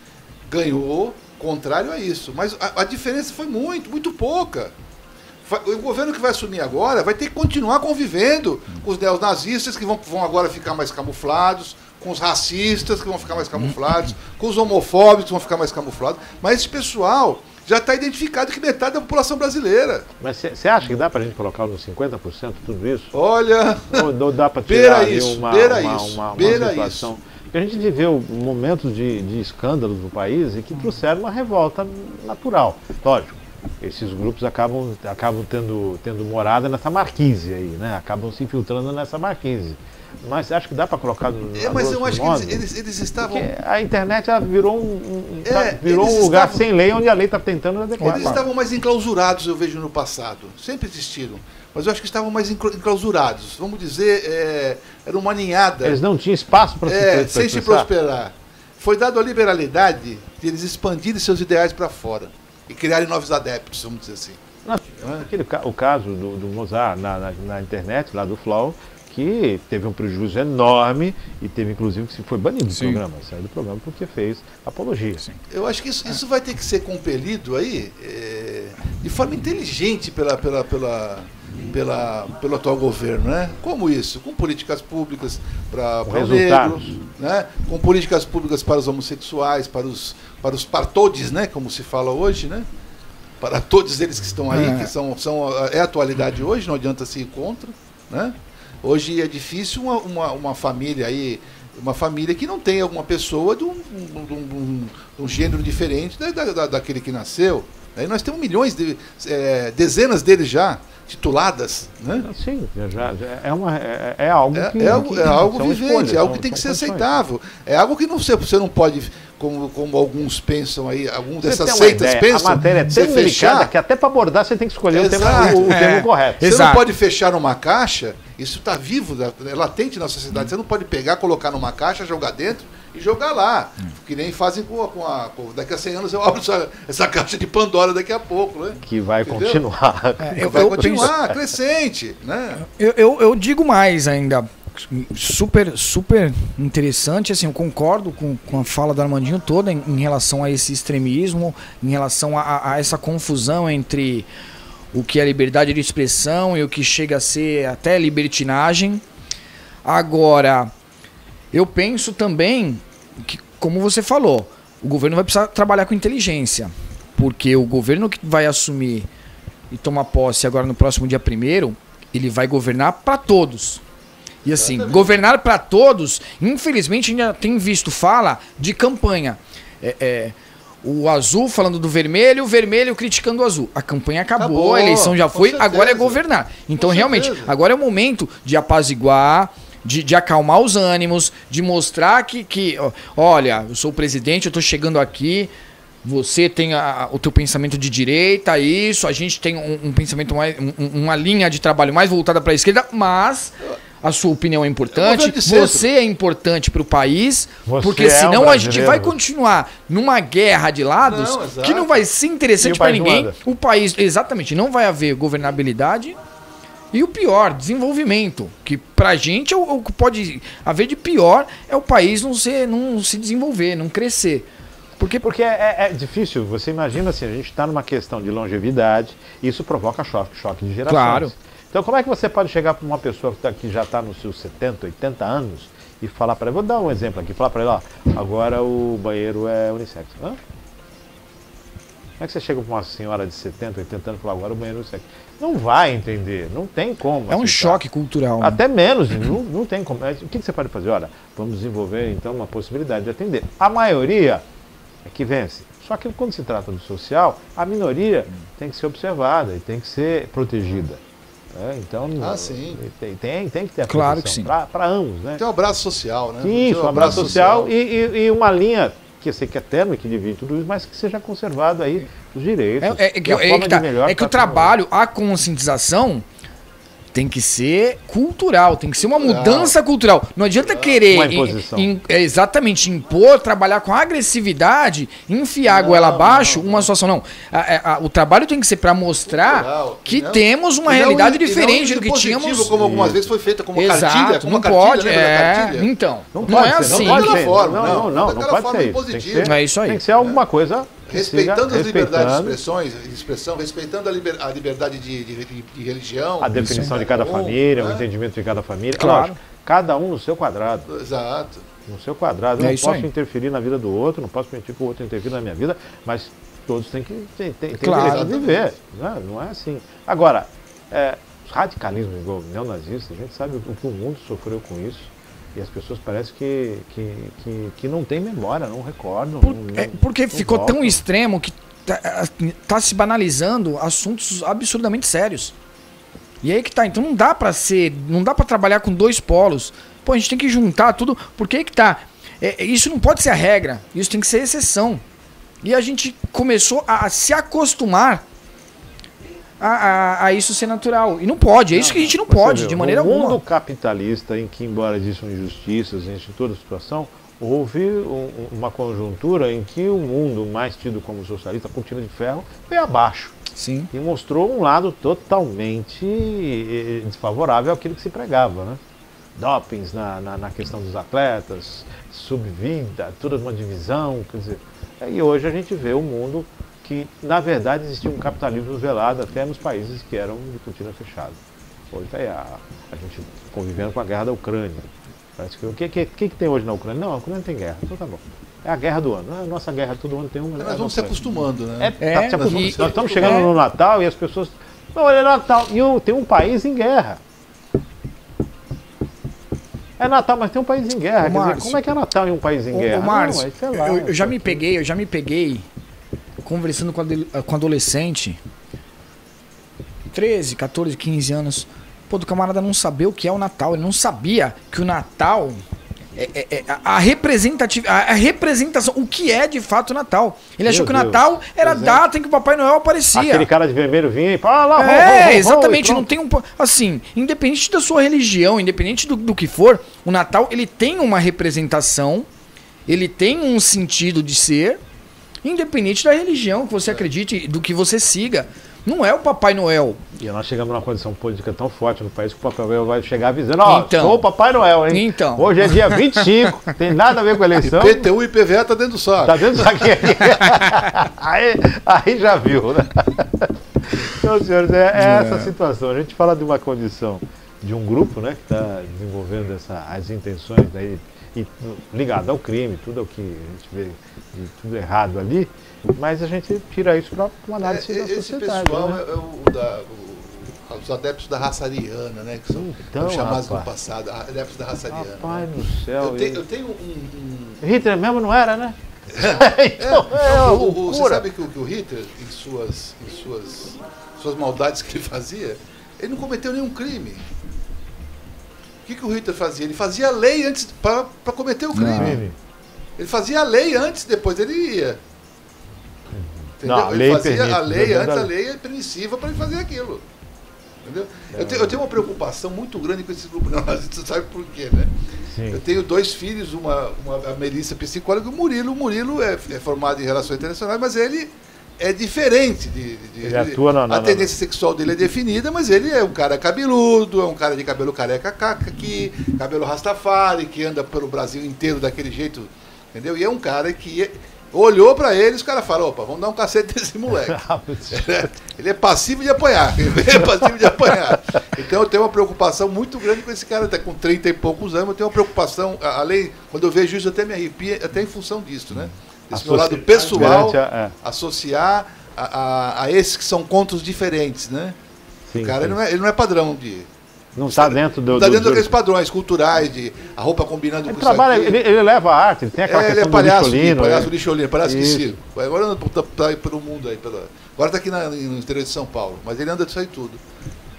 ganhou contrário a isso, mas a diferença foi muito pouca. O governo que vai assumir agora vai ter que continuar convivendo com os neonazistas, que vão agora ficar mais camuflados, com os racistas, que vão ficar mais camuflados, com os homofóbicos, que vão ficar mais camuflados. Mas esse pessoal já está identificado que metade da população brasileira. Mas você acha que dá para a gente colocar nos 50% tudo isso? Olha, ou dá para tirar uma situação? Porque a gente viveu momentos de escândalos no país e que trouxeram uma revolta natural. Lógico, esses grupos acabam tendo morada nessa marquise aí, né? Acabam se infiltrando nessa marquise. Mas acho que dá para colocar no mas eu acho que eles estavam... Porque a internet ela virou um lugar sem lei, onde a lei está tentando adequar. Eles estavam mais enclausurados, eu vejo, no passado. Sempre existiram. Mas eu acho que estavam mais enclausurados. Vamos dizer, era uma ninhada. Eles não tinham espaço para se prosperar. Foi dada a liberalidade de eles expandirem seus ideais para fora e criarem novos adeptos, vamos dizer assim. O caso do Mozart na internet, lá do Flow, que teve um prejuízo enorme e teve, inclusive, que foi banido do programa, saiu do programa porque fez apologia. Sim. Eu acho que isso vai ter que ser compelido aí de forma inteligente pelo atual governo, né? Como isso? Com políticas públicas para o negro, né? Com políticas públicas para os homossexuais, para todos, né? Como se fala hoje, né? Para todos eles que estão aí, que é a atualidade hoje, não adianta se ir contra, né? Hoje é difícil uma família aí, uma família que não tem alguma pessoa de um gênero diferente daquele que nasceu. Aí nós temos milhões dezenas deles já tituladas, né? Sim, é algo que é algo vivente, escolhas, é algo que tem que ser aceitável. É algo que você não pode, como alguns pensam aí, algumas dessas seitas pensam. A matéria é tão delicada que até para abordar você tem que escolher o termo correto. Você não pode fechar numa caixa, isso está vivo, é latente na sociedade. Você não pode pegar, colocar numa caixa, jogar dentro e jogar lá. Que nem fazem daqui a 100 anos eu abro essa caixa de Pandora daqui a pouco, né? Que vai continuar. Vai continuar, crescente, né? Eu digo mais ainda. Super interessante, assim, eu concordo com a fala do Armandinho toda em relação a esse extremismo, em relação a essa confusão entre o que é liberdade de expressão e o que chega a ser até libertinagem. Agora, eu penso também que, como você falou, o governo vai precisar trabalhar com inteligência, porque o governo que vai assumir e tomar posse agora no próximo dia 1º, ele vai governar para todos. E assim, governar para todos, infelizmente ainda tem visto fala de campanha. O azul falando do vermelho, o vermelho criticando o azul. A campanha acabou, a eleição já foi, agora é governar. Então realmente, agora é o momento de apaziguar, de acalmar os ânimos, de mostrar que olha, eu sou o presidente, eu estou chegando aqui, você tem o teu pensamento de direita, isso, a gente tem um pensamento mais, uma linha de trabalho mais voltada para a esquerda, mas a sua opinião é importante, você é importante para o país, porque senão a gente vai continuar numa guerra de lados que não vai ser interessante para ninguém. O país, exatamente, não vai haver governabilidade e o pior, desenvolvimento, que pra gente o que pode haver de pior é o país não se desenvolver, não crescer. Porque é difícil, você imagina assim, a gente está numa questão de longevidade, e isso provoca choque de gerações. Claro. Então como é que você pode chegar para uma pessoa que já está nos seus 70, 80 anos e falar para ela, vou dar um exemplo aqui, falar para ela, agora o banheiro é unissex. Hã? Como é que você chega para uma senhora de 70, 80 anos e fala, agora o banheiro é unissex? Não vai entender, não tem como. É um choque cultural. Até menos, não tem como. O que você pode fazer? Olha, vamos desenvolver então uma possibilidade de atender. A maioria é que vence. Só que quando se trata do social, a minoria tem que ser observada e tem que ser protegida. Então, sim. Tem que ter a claro que sim. Para ambos, né? Tem um abraço social, né? Isso, um abraço social e uma linha que eu sei que é tênue, que divide tudo isso, mas que seja conservado aí os direitos. É que o trabalho, a conscientização, Tem que ser cultural, tem que ser uma mudança cultural. Não adianta querer Uma imposição. exatamente impor, trabalhar com agressividade, enfiar a goela abaixo, uma situação. Não. O trabalho tem que ser para mostrar Cultural, que e não- temos uma e não realidade e não diferente do que impositivo, tínhamos. como algumas vezes foi feita como cartilha, Exato, como não cartilha, pode. lembra da cartilha? Então, não pode é ser, assim. Não pode daquela ser. forma, não não, pode daquela ser forma isso. Tem que impositiva. ser, É isso aí. Tem que ser alguma coisa que Respeitando siga as liberdades de respeitando expressão, respeitando a liberdade de religião. a definição de cada família, o entendimento de cada família. Claro. Lógico, cada um no seu quadrado. Exato. No seu quadrado. Eu É não isso posso aí. interferir na vida do outro, não posso permitir que o outro interfira na minha vida, mas todos têm que tem Claro. direito a viver. Não é assim. Agora, os radicalismos igual neonazistas, a gente sabe o que o mundo sofreu com isso. E as pessoas parecem que não têm memória, não recordam. Porque não ficou voltam. tão extremo que tá se banalizando assuntos absurdamente sérios. E aí que tá, então não dá pra trabalhar com dois polos. Pô, a gente tem que juntar tudo. Por que tá? Isso não pode ser a regra, isso tem que ser exceção. E a gente começou a se acostumar a isso ser natural. E não pode, é isso que a gente não pode, de maneira alguma. No mundo alguma. capitalista, em que, embora existam injustiças, existe toda a situação, houve uma conjuntura em que o mundo mais tido como socialista, a cortina de ferro, veio abaixo. Sim. E mostrou um lado totalmente desfavorável àquilo que se pregava, né? Dopings na questão dos atletas, subvida, toda uma divisão, quer dizer. E hoje a gente vê o mundo que, na verdade, existia um capitalismo velado até nos países que eram de cortina fechada. Hoje está aí a gente convivendo com a guerra da Ucrânia. Parece que, o que tem hoje na Ucrânia? Não, a Ucrânia tem guerra, então tá bom. É a guerra do ano. A nossa guerra todo ano tem uma. Nós vamos se acostumando, né? Nós estamos chegando no Natal e as pessoas. Não, olha, é Natal. E tem um país em guerra. É Natal, mas tem um país em guerra. Quer dizer, como é que é Natal em um país em guerra? Márcio, sei lá, eu já me peguei conversando com adolescente, 13, 14, 15 anos. Pô, do camarada não saber o que é o Natal. Ele não sabia que o Natal a representação, o que é de fato o Natal. Ele achou que o Natal era a data em que o Papai Noel aparecia. Aquele cara de vermelho vinha e fala, exatamente, não tem assim, independente da sua religião, independente do que for, o Natal, ele tem uma representação, ele tem um sentido de ser, independente da religião que você acredite, do que você siga. Não é o Papai Noel. E nós chegamos numa condição política tão forte no país que o Papai Noel vai chegar avisando, sou o Papai Noel, hein? Então. Hoje é dia 25, tem nada a ver com a eleição. IPTU e IPVA tá dentro do saco. Tá dentro do saquinho aqui. aí já viu, né? Então, senhores, essa situação. A gente fala de uma condição de um grupo, né, que está desenvolvendo as intenções daí, e ligado ao crime, tudo o que a gente vê de tudo errado ali, mas a gente tira isso para uma análise da sociedade. Esse pessoal, né? Os adeptos da raça ariana, né? Que são chamados no passado, adeptos da raça ariana. Pai do céu. Eu tenho Hitler mesmo não era, né? Você sabe que o Hitler, em suas maldades que ele fazia, ele não cometeu nenhum crime. O que o Hitler fazia? Ele fazia a lei antes para cometer o crime. Não. Ele fazia a lei antes, depois ele ia. Entendeu? Não, ele fazia permite, a lei antes, a lei é permissiva para ele fazer aquilo. Entendeu? Eu tenho uma preocupação muito grande com esse grupo neonazista, sabe por quê, né? Sim. Eu tenho dois filhos, a Melissa psicóloga e o Murilo. O Murilo é formado em relações internacionais, mas ele é diferente. Ele atua a tendência sexual dele é definida, mas ele é um cara cabeludo, é um cara de cabelo careca aqui, cabelo rastafari, que anda pelo Brasil inteiro daquele jeito, entendeu? E é um cara que olhou pra ele, os caras falaram, opa, vamos dar um cacete desse moleque. Ele é passivo de apanhar. Então eu tenho uma preocupação muito grande com esse cara, até com 30 e poucos anos, eu tenho uma preocupação, além, quando eu vejo isso até me arrepia, até em função disso, né? Esse meu lado pessoal, associar a esses que são contos diferentes, né? Sim, o cara ele não é padrão de... Não está dentro do... Está dentro daqueles padrões culturais, de a roupa combinando com trabalha, isso aqui. Ele leva a arte, ele tem aquela questão do lixolino. Palhaço lixolino, palhaço de circo. Agora anda pelo mundo aí. Agora está aqui no interior de São Paulo, mas ele anda disso aí tudo.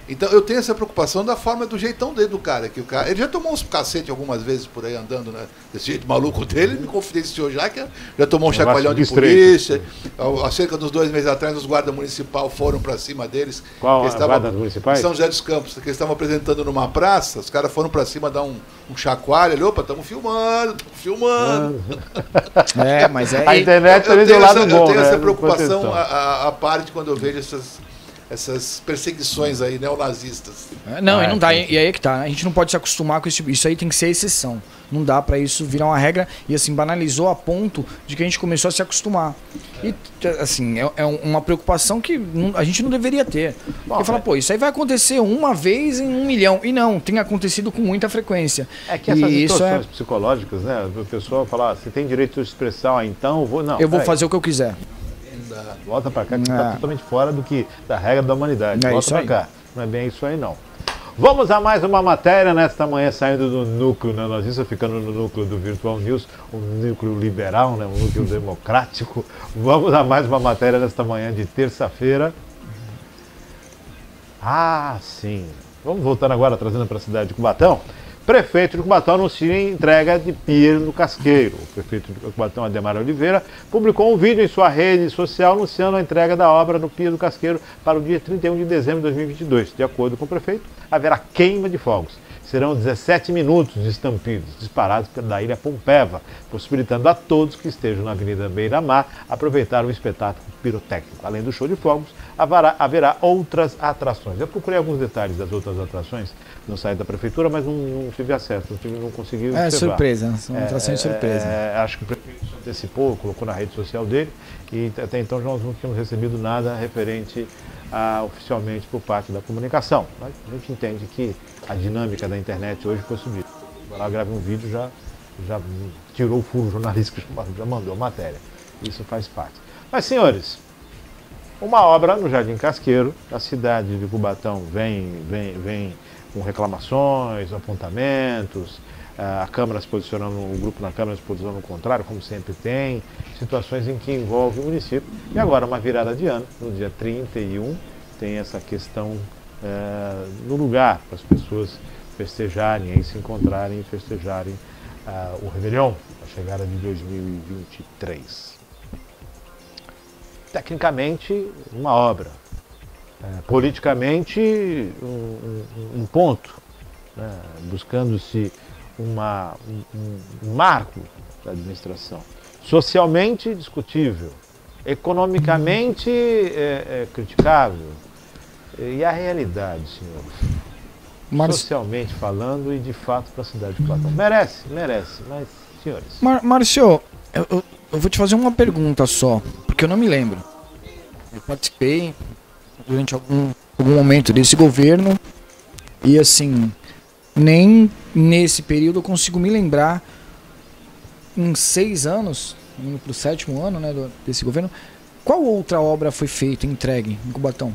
Então eu tenho essa preocupação da forma, do jeitão dele do cara. Que o cara, ele já tomou uns cacete algumas vezes por aí andando, né? Desse jeito maluco dele, me confidenciou já tomou um chacoalhão de polícia. Há cerca dos 2 meses atrás, os guardas municipais foram para cima deles. Qual a guardas municipais? São José dos Campos, que eles estavam apresentando numa praça, os caras foram para cima dar um chacoalho ali, opa, estamos filmando. Mas é... A internet também deu lado bom, eu tenho né? essa preocupação à parte quando eu vejo essas perseguições aí neonazistas. Não, e não dá. E aí é que tá. A gente não pode se acostumar com isso. Isso aí tem que ser exceção. Não dá pra isso virar uma regra. E assim, banalizou a ponto de que a gente começou a se acostumar. E assim, é uma preocupação que a gente não deveria ter. Porque fala, pô, isso aí vai acontecer uma vez em 1 milhão. E não, tem acontecido com muita frequência. É que essas situações psicológicas, né? A pessoa fala, você tem direito de expressão, então eu vou. Não, eu vou fazer o que eu quiser. Volta pra cá, que tá totalmente fora da regra da humanidade. Volta pra cá. Não é bem isso aí, não. Vamos a mais uma matéria nesta manhã, saindo do núcleo nazista, ficando no núcleo do Virtual News, um núcleo liberal, né, um núcleo democrático. Vamos a mais uma matéria nesta manhã de terça-feira. Sim. Vamos voltando agora, trazendo para a cidade de Cubatão. Prefeito de Cubatão anuncia entrega de pier no Casqueiro. O prefeito de Cubatão, Ademar Oliveira, publicou um vídeo em sua rede social anunciando a entrega da obra no pier do Casqueiro para o dia 31 de dezembro de 2022. De acordo com o prefeito, haverá queima de fogos. Serão 17 minutos de estampidos disparados da Ilha Pompeva, possibilitando a todos que estejam na Avenida Beira-Mar aproveitar o espetáculo pirotécnico. Além do show de fogos, haverá outras atrações. Eu procurei alguns detalhes das outras atrações no site da prefeitura, mas não tive acesso, não consegui observar. Surpresa, são atrações surpresa. Acho que o prefeito se antecipou, colocou na rede social dele, e até então nós não tínhamos recebido nada referente oficialmente por parte da comunicação. Mas a gente entende que a dinâmica da internet hoje foi subida. Lá gravei um vídeo, já tirou o furo jornalístico, já mandou a matéria. Isso faz parte. Mas, senhores, uma obra no Jardim Casqueiro, a cidade de Cubatão vem com reclamações, apontamentos, a Câmara se posicionando, o grupo na Câmara se posicionando ao contrário, como sempre tem, situações em que envolve o município. E agora, uma virada de ano, no dia 31, tem essa questão no lugar para as pessoas festejarem, aí se encontrarem e festejarem o Réveillon, a chegada de 2023. Tecnicamente, uma obra. Politicamente, um ponto, né? Buscando-se um marco da administração. Socialmente, discutível. Economicamente, criticável. E a realidade, senhores? Socialmente falando e de fato para a cidade de Cubatão. Merece, mas, senhores... Márcio, eu vou te fazer uma pergunta só, porque eu não me lembro. Eu participei durante algum momento desse governo e assim, nem nesse período eu consigo me lembrar, em 6 anos, indo para o 7º ano, né, desse governo, qual outra obra foi feita, entregue em Cubatão?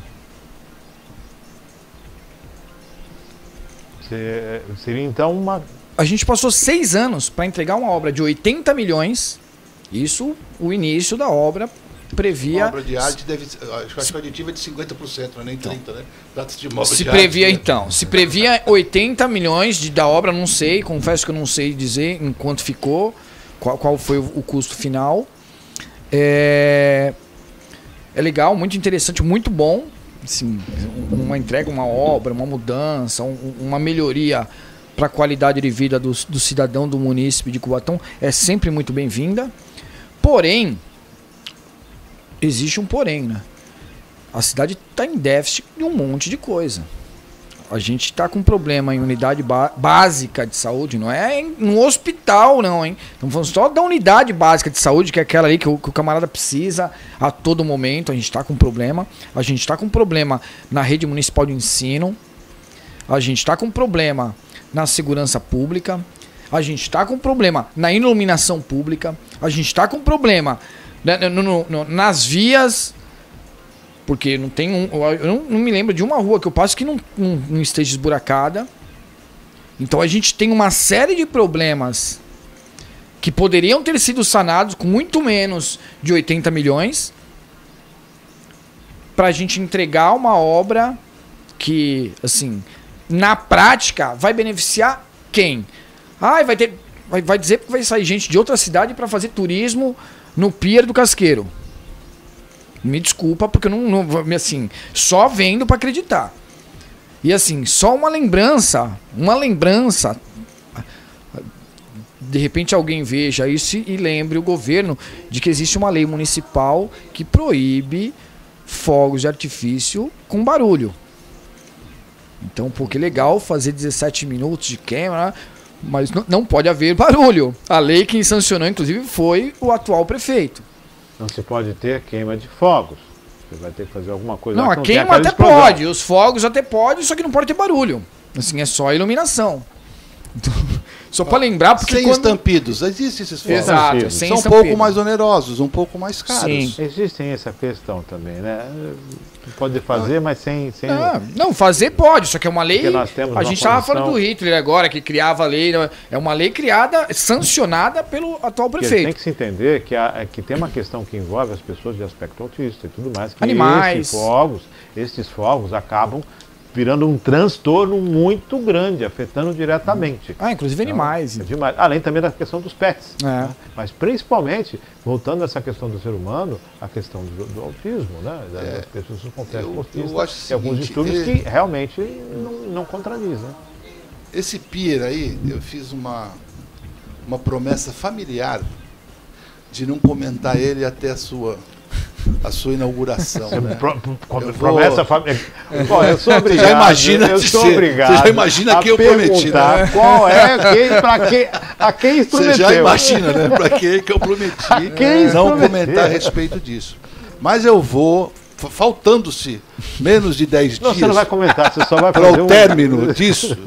Seria então uma... A gente passou 6 anos para entregar uma obra de 80 milhões, isso o início da obra previa... A obra de arte acho que o aditivo é de 50%, não é nem 30%, né? Se previa 80 milhões da obra, não sei, confesso que eu não sei dizer em quanto ficou, qual foi o custo final. É legal, muito interessante, muito bom. Assim, uma entrega, uma obra, uma mudança, uma melhoria para a qualidade de vida do cidadão do município de Cubatão é sempre muito bem-vinda. Porém, existe um porém, né? A cidade está em déficit de um monte de coisa. A gente está com problema em unidade básica de saúde, não é no hospital, não, hein? Estamos falando só da unidade básica de saúde, que é aquela ali que o camarada precisa a todo momento. A gente está com problema. A gente está com problema na rede municipal de ensino. A gente está com problema na segurança pública. A gente está com problema na iluminação pública. A gente está com problema nas vias... Porque não tem eu não me lembro de uma rua que eu passo que não esteja esburacada. Então a gente tem uma série de problemas que poderiam ter sido sanados com muito menos de 80 milhões para a gente entregar uma obra que, assim, na prática, vai beneficiar quem? Vai dizer que vai sair gente de outra cidade para fazer turismo no Pier do Casqueiro. Me desculpa, porque eu não assim, só vendo para acreditar. E assim, só uma lembrança, de repente alguém veja isso e lembre o governo de que existe uma lei municipal que proíbe fogos de artifício com barulho. Então, pô, que legal fazer 17 minutos de queima, mas não pode haver barulho. A lei que sancionou, inclusive, foi o atual prefeito. Não se pode ter queima de fogos. Você vai ter que fazer alguma coisa. Não, lá a que queima até pode, os fogos até pode, só que não pode ter barulho. Assim, é só iluminação. Então, só para lembrar, porque sem estampidos, existem esses fogos. Exato, sem são um pouco mais onerosos, um pouco mais caros. Sim. Existem essa questão também, né? Pode fazer, mas sem... Não, fazer pode, só que é uma lei... Porque nós temos a gente estava falando do Hitler agora, que criava a lei, é uma lei criada, sancionada pelo atual prefeito. Tem que se entender que tem uma questão que envolve as pessoas de aspecto autista e tudo mais. Que animais. Esses fogos acabam virando um transtorno muito grande, afetando diretamente. Inclusive animais. É demais. Além também da questão dos pets. É. Mas principalmente, voltando a essa questão do ser humano, a questão do autismo, né? Das pessoas com complexo autista. E alguns distúrbios que realmente não contradizem. Esse pier aí, eu fiz uma promessa familiar de não comentar ele até a sua inauguração. Né? Promessa familiar. Eu sou obrigado. Você já imagina, você já imagina que eu prometi, né? Qual é, a quem prometeu. Você já imagina, né? Para que eu prometi não comentar a respeito disso. Mas eu vou, faltando-se menos de 10 dias. Não, você não vai comentar, você só vai fazer para o término disso,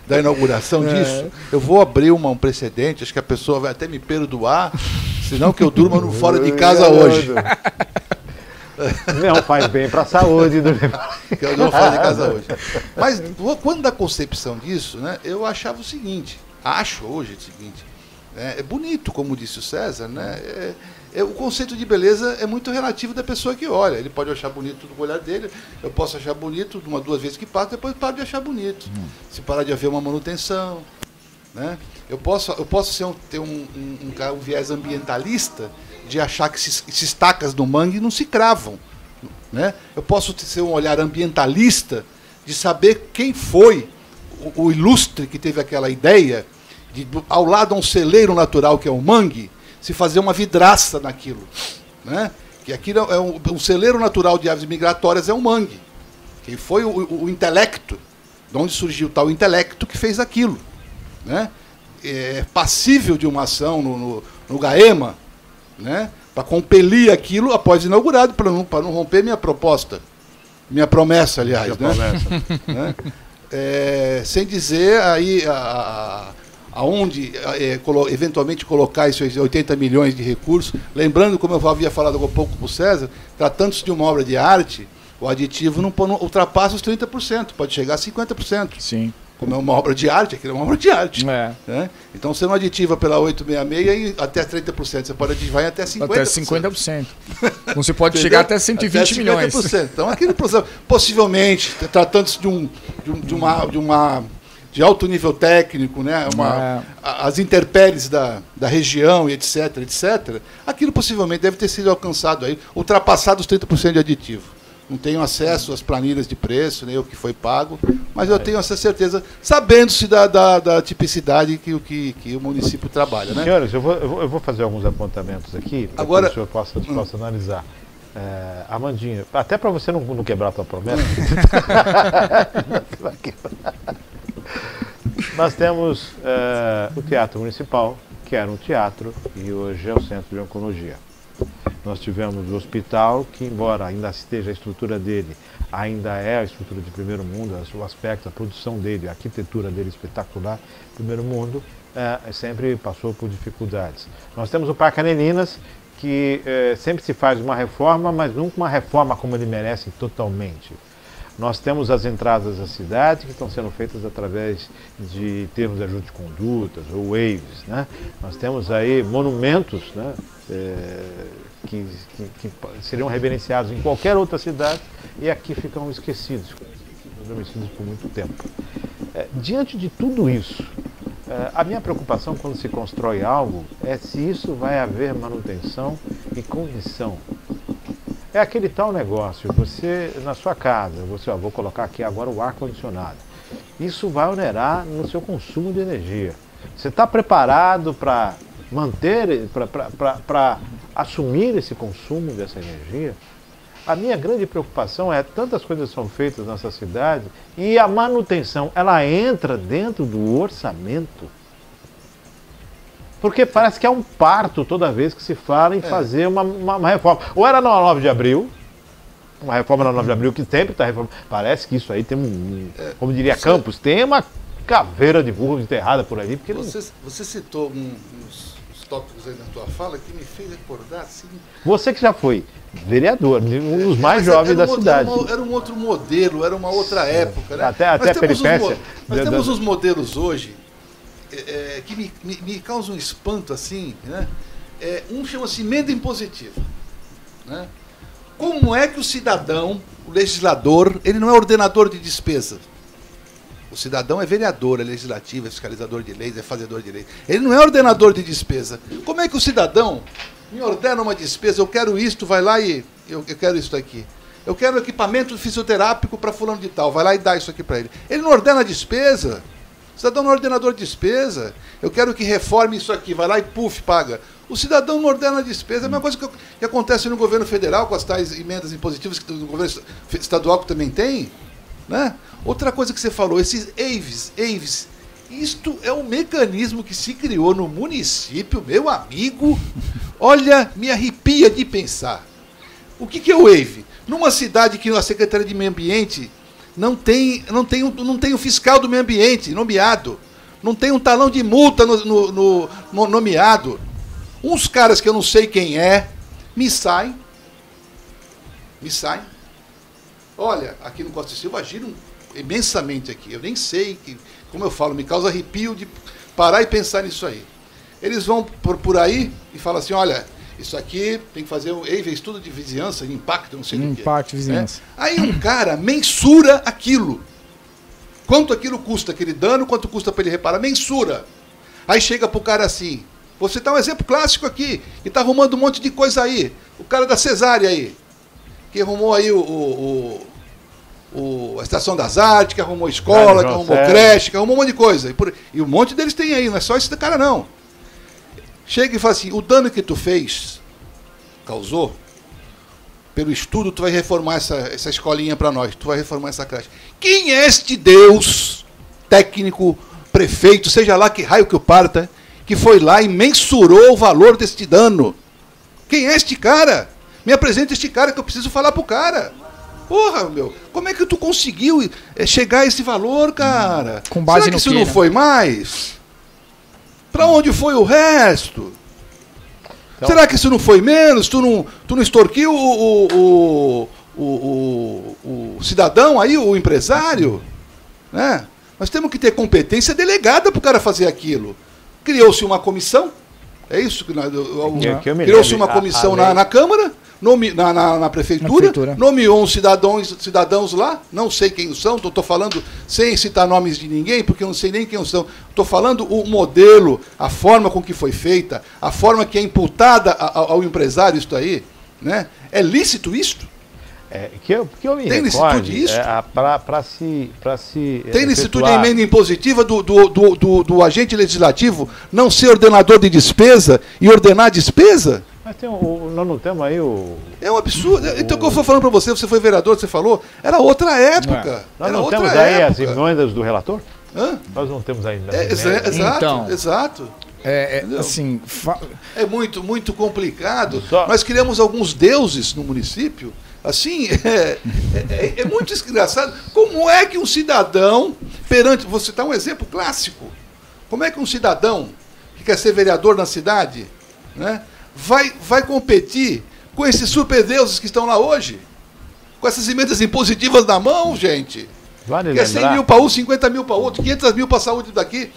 da inauguração disso, eu vou abrir um precedente, acho que a pessoa vai até me perdoar, senão que eu durma fora de casa hoje. Não faz bem para a saúde. Que eu não fora de casa hoje. Mas quando da concepção disso, né, eu achava o seguinte, acho hoje o seguinte, né, é bonito, como disse o César, né, o conceito de beleza é muito relativo da pessoa que olha. Ele pode achar bonito do olhar dele, eu posso achar bonito uma, duas vezes que passa, depois paro de achar bonito. Se parar de haver uma manutenção, né? Eu posso ter um viés ambientalista de achar que esses tacas do mangue não se cravam, né? Eu posso ter um olhar ambientalista de saber quem foi o ilustre que teve aquela ideia de, ao lado a um celeiro natural que é o mangue, se fazer uma vidraça naquilo, né? Que aquilo é um celeiro natural de aves migratórias, é um mangue. Quem foi o intelecto, de onde surgiu tal intelecto que fez aquilo, né? É passível de uma ação no GAEMA, né? Para compelir aquilo após inaugurado, para não romper minha proposta, minha promessa, aliás, né? Sem dizer aí aonde eventualmente colocar esses 80 milhões de recursos. Lembrando, como eu havia falado há pouco para o César, tratando-se de uma obra de arte, o aditivo não ultrapassa os 30%, pode chegar a 50%. Sim. Como é uma obra de arte, aquilo é uma obra de arte. É. Né? Então você não aditiva pela 866 até 30%, você pode adivar em até 50%. Até 50%. Não se pode chegar até 120 até 50%. Milhões. Então aquele possivelmente, tratando-se de alto nível técnico, né? As intempéries da região, e etc, aquilo possivelmente deve ter sido alcançado aí, ultrapassado os 30% de aditivo. Não tenho acesso às planilhas de preço, nem o que foi pago, mas eu tenho essa certeza, sabendo-se da tipicidade que o município trabalha. Né? Senhores, eu vou fazer alguns apontamentos aqui, para que o senhor possa analisar. Amandinha, até para você não quebrar a tua promessa. Nós temos o Teatro Municipal, que era um teatro, e hoje é o Centro de Oncologia. Nós tivemos o hospital, que embora ainda esteja a estrutura dele, ainda é a estrutura de primeiro mundo, o aspecto, a produção dele, a arquitetura dele espetacular, primeiro mundo, sempre passou por dificuldades. Nós temos o Parque Aneninas, que sempre se faz uma reforma, mas nunca uma reforma como ele merece totalmente. Nós temos as entradas da cidade que estão sendo feitas através de termos de ajuste de condutas ou waves, né? Nós temos aí monumentos, né? que seriam reverenciados em qualquer outra cidade e aqui ficam esquecidos por muito tempo. Diante de tudo isso, a minha preocupação quando se constrói algo é se isso vai haver manutenção e condição. É aquele tal negócio, você na sua casa, vou colocar aqui agora o ar-condicionado. Isso vai onerar no seu consumo de energia. Você está preparado para manter, para assumir esse consumo dessa energia? A minha grande preocupação é tantas coisas são feitas nessa cidade e a manutenção, ela entra dentro do orçamento. Porque parece que é um parto toda vez que se fala em fazer uma reforma. Ou era na 9 de abril, uma reforma na 9 de abril que sempre está reformando. Parece que isso aí tem como diria Campos, tem uma caveira de burro enterrada por aí. Porque você citou uns tópicos aí na tua fala que me fez recordar assim. Você que já foi vereador, um dos mais jovens da cidade. Era um outro modelo, era uma outra época. Né? Até a peripécia. Nós temos uns modelos hoje que me causam um espanto assim. Né? Um chama-se emenda impositiva. Né? Como é que o cidadão, o legislador, ele não é ordenador de despesa? O cidadão é vereador, é legislativo, é fiscalizador de leis, é fazedor de leis. Ele não é ordenador de despesa. Como é que o cidadão me ordena uma despesa? Eu quero isto, vai lá e eu quero isso aqui. Eu quero equipamento fisioterápico para fulano de tal, vai lá e dá isso aqui para ele. Ele não ordena a despesa. O cidadão não é ordenador de despesa. Eu quero que reforme isso aqui, vai lá e paga. O cidadão não ordena a despesa. É a mesma coisa que acontece no governo federal com as tais emendas impositivas que no governo estadual que também tem. Né? Outra coisa que você falou, esses EIVs, isto é um mecanismo que se criou no município, meu amigo, olha, me arrepia de pensar. O que é o EIV? Numa cidade que a Secretaria de Meio Ambiente não tem um fiscal do meio ambiente nomeado, não tem um talão de multa nomeado, uns caras que eu não sei quem me saem. Olha, aqui no Costa e Silva agiram imensamente aqui. Eu nem sei, como eu falo, me causa arrepio de parar e pensar nisso aí. Eles vão por aí e falam assim, olha, isso aqui tem que fazer um estudo de vizinhança, de impacto, não sei o que. Impacto de vizinhança. Aí um cara mensura aquilo. Quanto aquilo custa, aquele dano, quanto custa para ele reparar, mensura. Aí chega pro cara assim, você tá um exemplo clássico aqui, e tá arrumando um monte de coisa aí. O cara da Cesárea aí, que arrumou aí a Estação das Artes, que arrumou escola, que arrumou creche, que arrumou um monte de coisa. E um monte deles tem aí, não é só esse cara não. Chega e fala assim, o dano que tu causou, pelo estudo tu vai reformar essa escolinha para nós, tu vai reformar essa creche. Quem é este Deus, técnico, prefeito, seja lá que raio que o parta, que foi lá e mensurou o valor deste dano? Quem é este cara? Me apresenta este cara que eu preciso falar pro cara. Porra, meu, como é que tu conseguiu chegar a esse valor, cara? Com base Será que no isso quê, não né? foi mais? Pra onde foi o resto? Então, será que isso não foi menos? Tu não extorquiu o cidadão aí, o empresário? Né? Nós temos que ter competência delegada pro cara fazer aquilo. Criou-se uma comissão, é isso? Criou-se uma comissão na Câmara, na Prefeitura, nomeou uns cidadãos lá, não sei quem são, estou falando sem citar nomes de ninguém, porque eu não sei nem quem são. Estou falando o modelo, a forma com que foi feita, a forma que é imputada ao empresário isto aí. Né? É lícito isto? Que eu me tem licitude isso? Para se tem licitude a emenda impositiva do agente legislativo não ser ordenador de despesa e ordenar a despesa? Mas nós não temos aí o... É um absurdo. Então, o que eu estou falando para você foi vereador, você falou, era outra época. Nós não temos aí as emendas do relator? Hã? Nós não temos ainda. Exato. Assim, é muito complicado. Nós criamos alguns deuses no município. Assim, é muito engraçado. Como é que um cidadão, vou citar um exemplo clássico. Como é que um cidadão que quer ser vereador na cidade, né, vai competir com esses superdeuses que estão lá hoje? Com essas emendas impositivas na mão, gente. Vale que é 100 mil para um, 50 mil para outro, 500 mil para a saúde daqui.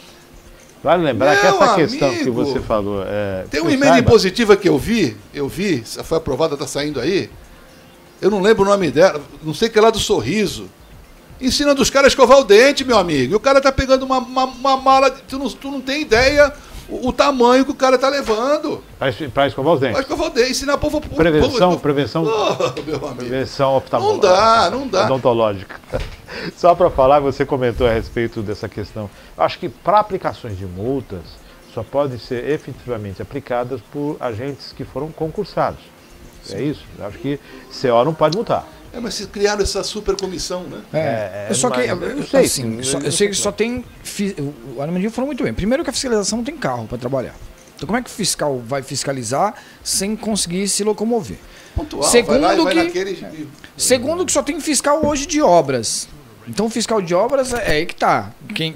Vale lembrar que Meu essa questão que amigo, você falou... Tem uma você emenda saiba, impositiva que eu vi, foi aprovada, tá saindo aí. Eu não lembro o nome dela, não sei que é lá do Sorriso. Ensinando os caras a escovar o dente, meu amigo. E o cara tá pegando uma mala, tu não tem ideia o tamanho que o cara tá levando. Para escovar os dentes. Vai escovar o dente, ensinar o povo... Prevenção Oh, meu amigo. prevenção oftalmológica. Não dá. Odontológica. Só para falar, você comentou a respeito dessa questão. Acho que para aplicações de multas, só podem ser efetivamente aplicadas por agentes que foram concursados. É isso? Acho que CO não pode multar. Mas se criaram essa super comissão, né? Só que, eu sei, assim, eu sei que só tem... O Armandinho falou muito bem. Primeiro que a fiscalização não tem carro para trabalhar. Então como é que o fiscal vai fiscalizar sem conseguir se locomover? Pontual, Segundo que só tem fiscal hoje de obras. Então o fiscal de obras é aí que tá. Quem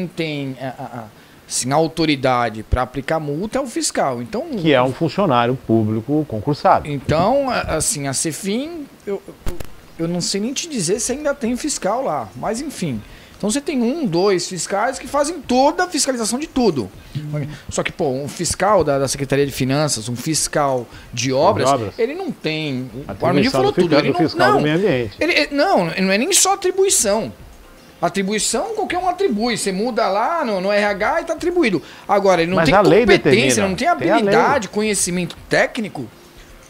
tem assim, a autoridade para aplicar multa é o fiscal. Então, que é um funcionário público concursado. Então, assim, a Cefim, eu não sei nem te dizer se ainda tem fiscal lá, mas enfim. Então você tem 1, 2 fiscais que fazem toda a fiscalização de tudo. Só que, um fiscal da Secretaria de Finanças, um fiscal de obras, ele não tem... O Armandinho falou tudo. Ele não, fiscal do meio ambiente. Não é nem só atribuição. Atribuição, qualquer um atribui. Você muda lá no RH e está atribuído. Agora, ele não tem competência, não tem habilidade, conhecimento técnico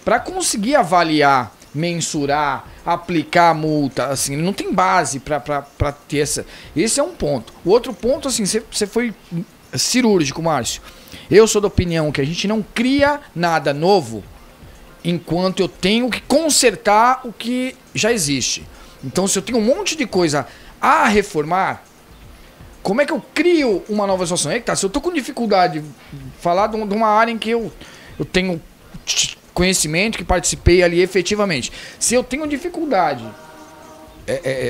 para conseguir avaliar, mensurar, aplicar a multa. Assim, ele não tem base para ter essa. Esse é um ponto. O outro ponto, assim, você foi cirúrgico, Márcio. Eu sou da opinião que a gente não cria nada novo enquanto eu tenho que consertar o que já existe. Então, se eu tenho um monte de coisa a reformar, como é que eu crio uma nova situação? É que tá, se eu tô com dificuldade de falar de uma área em que eu tenho conhecimento, que participei ali efetivamente. Se eu tenho dificuldade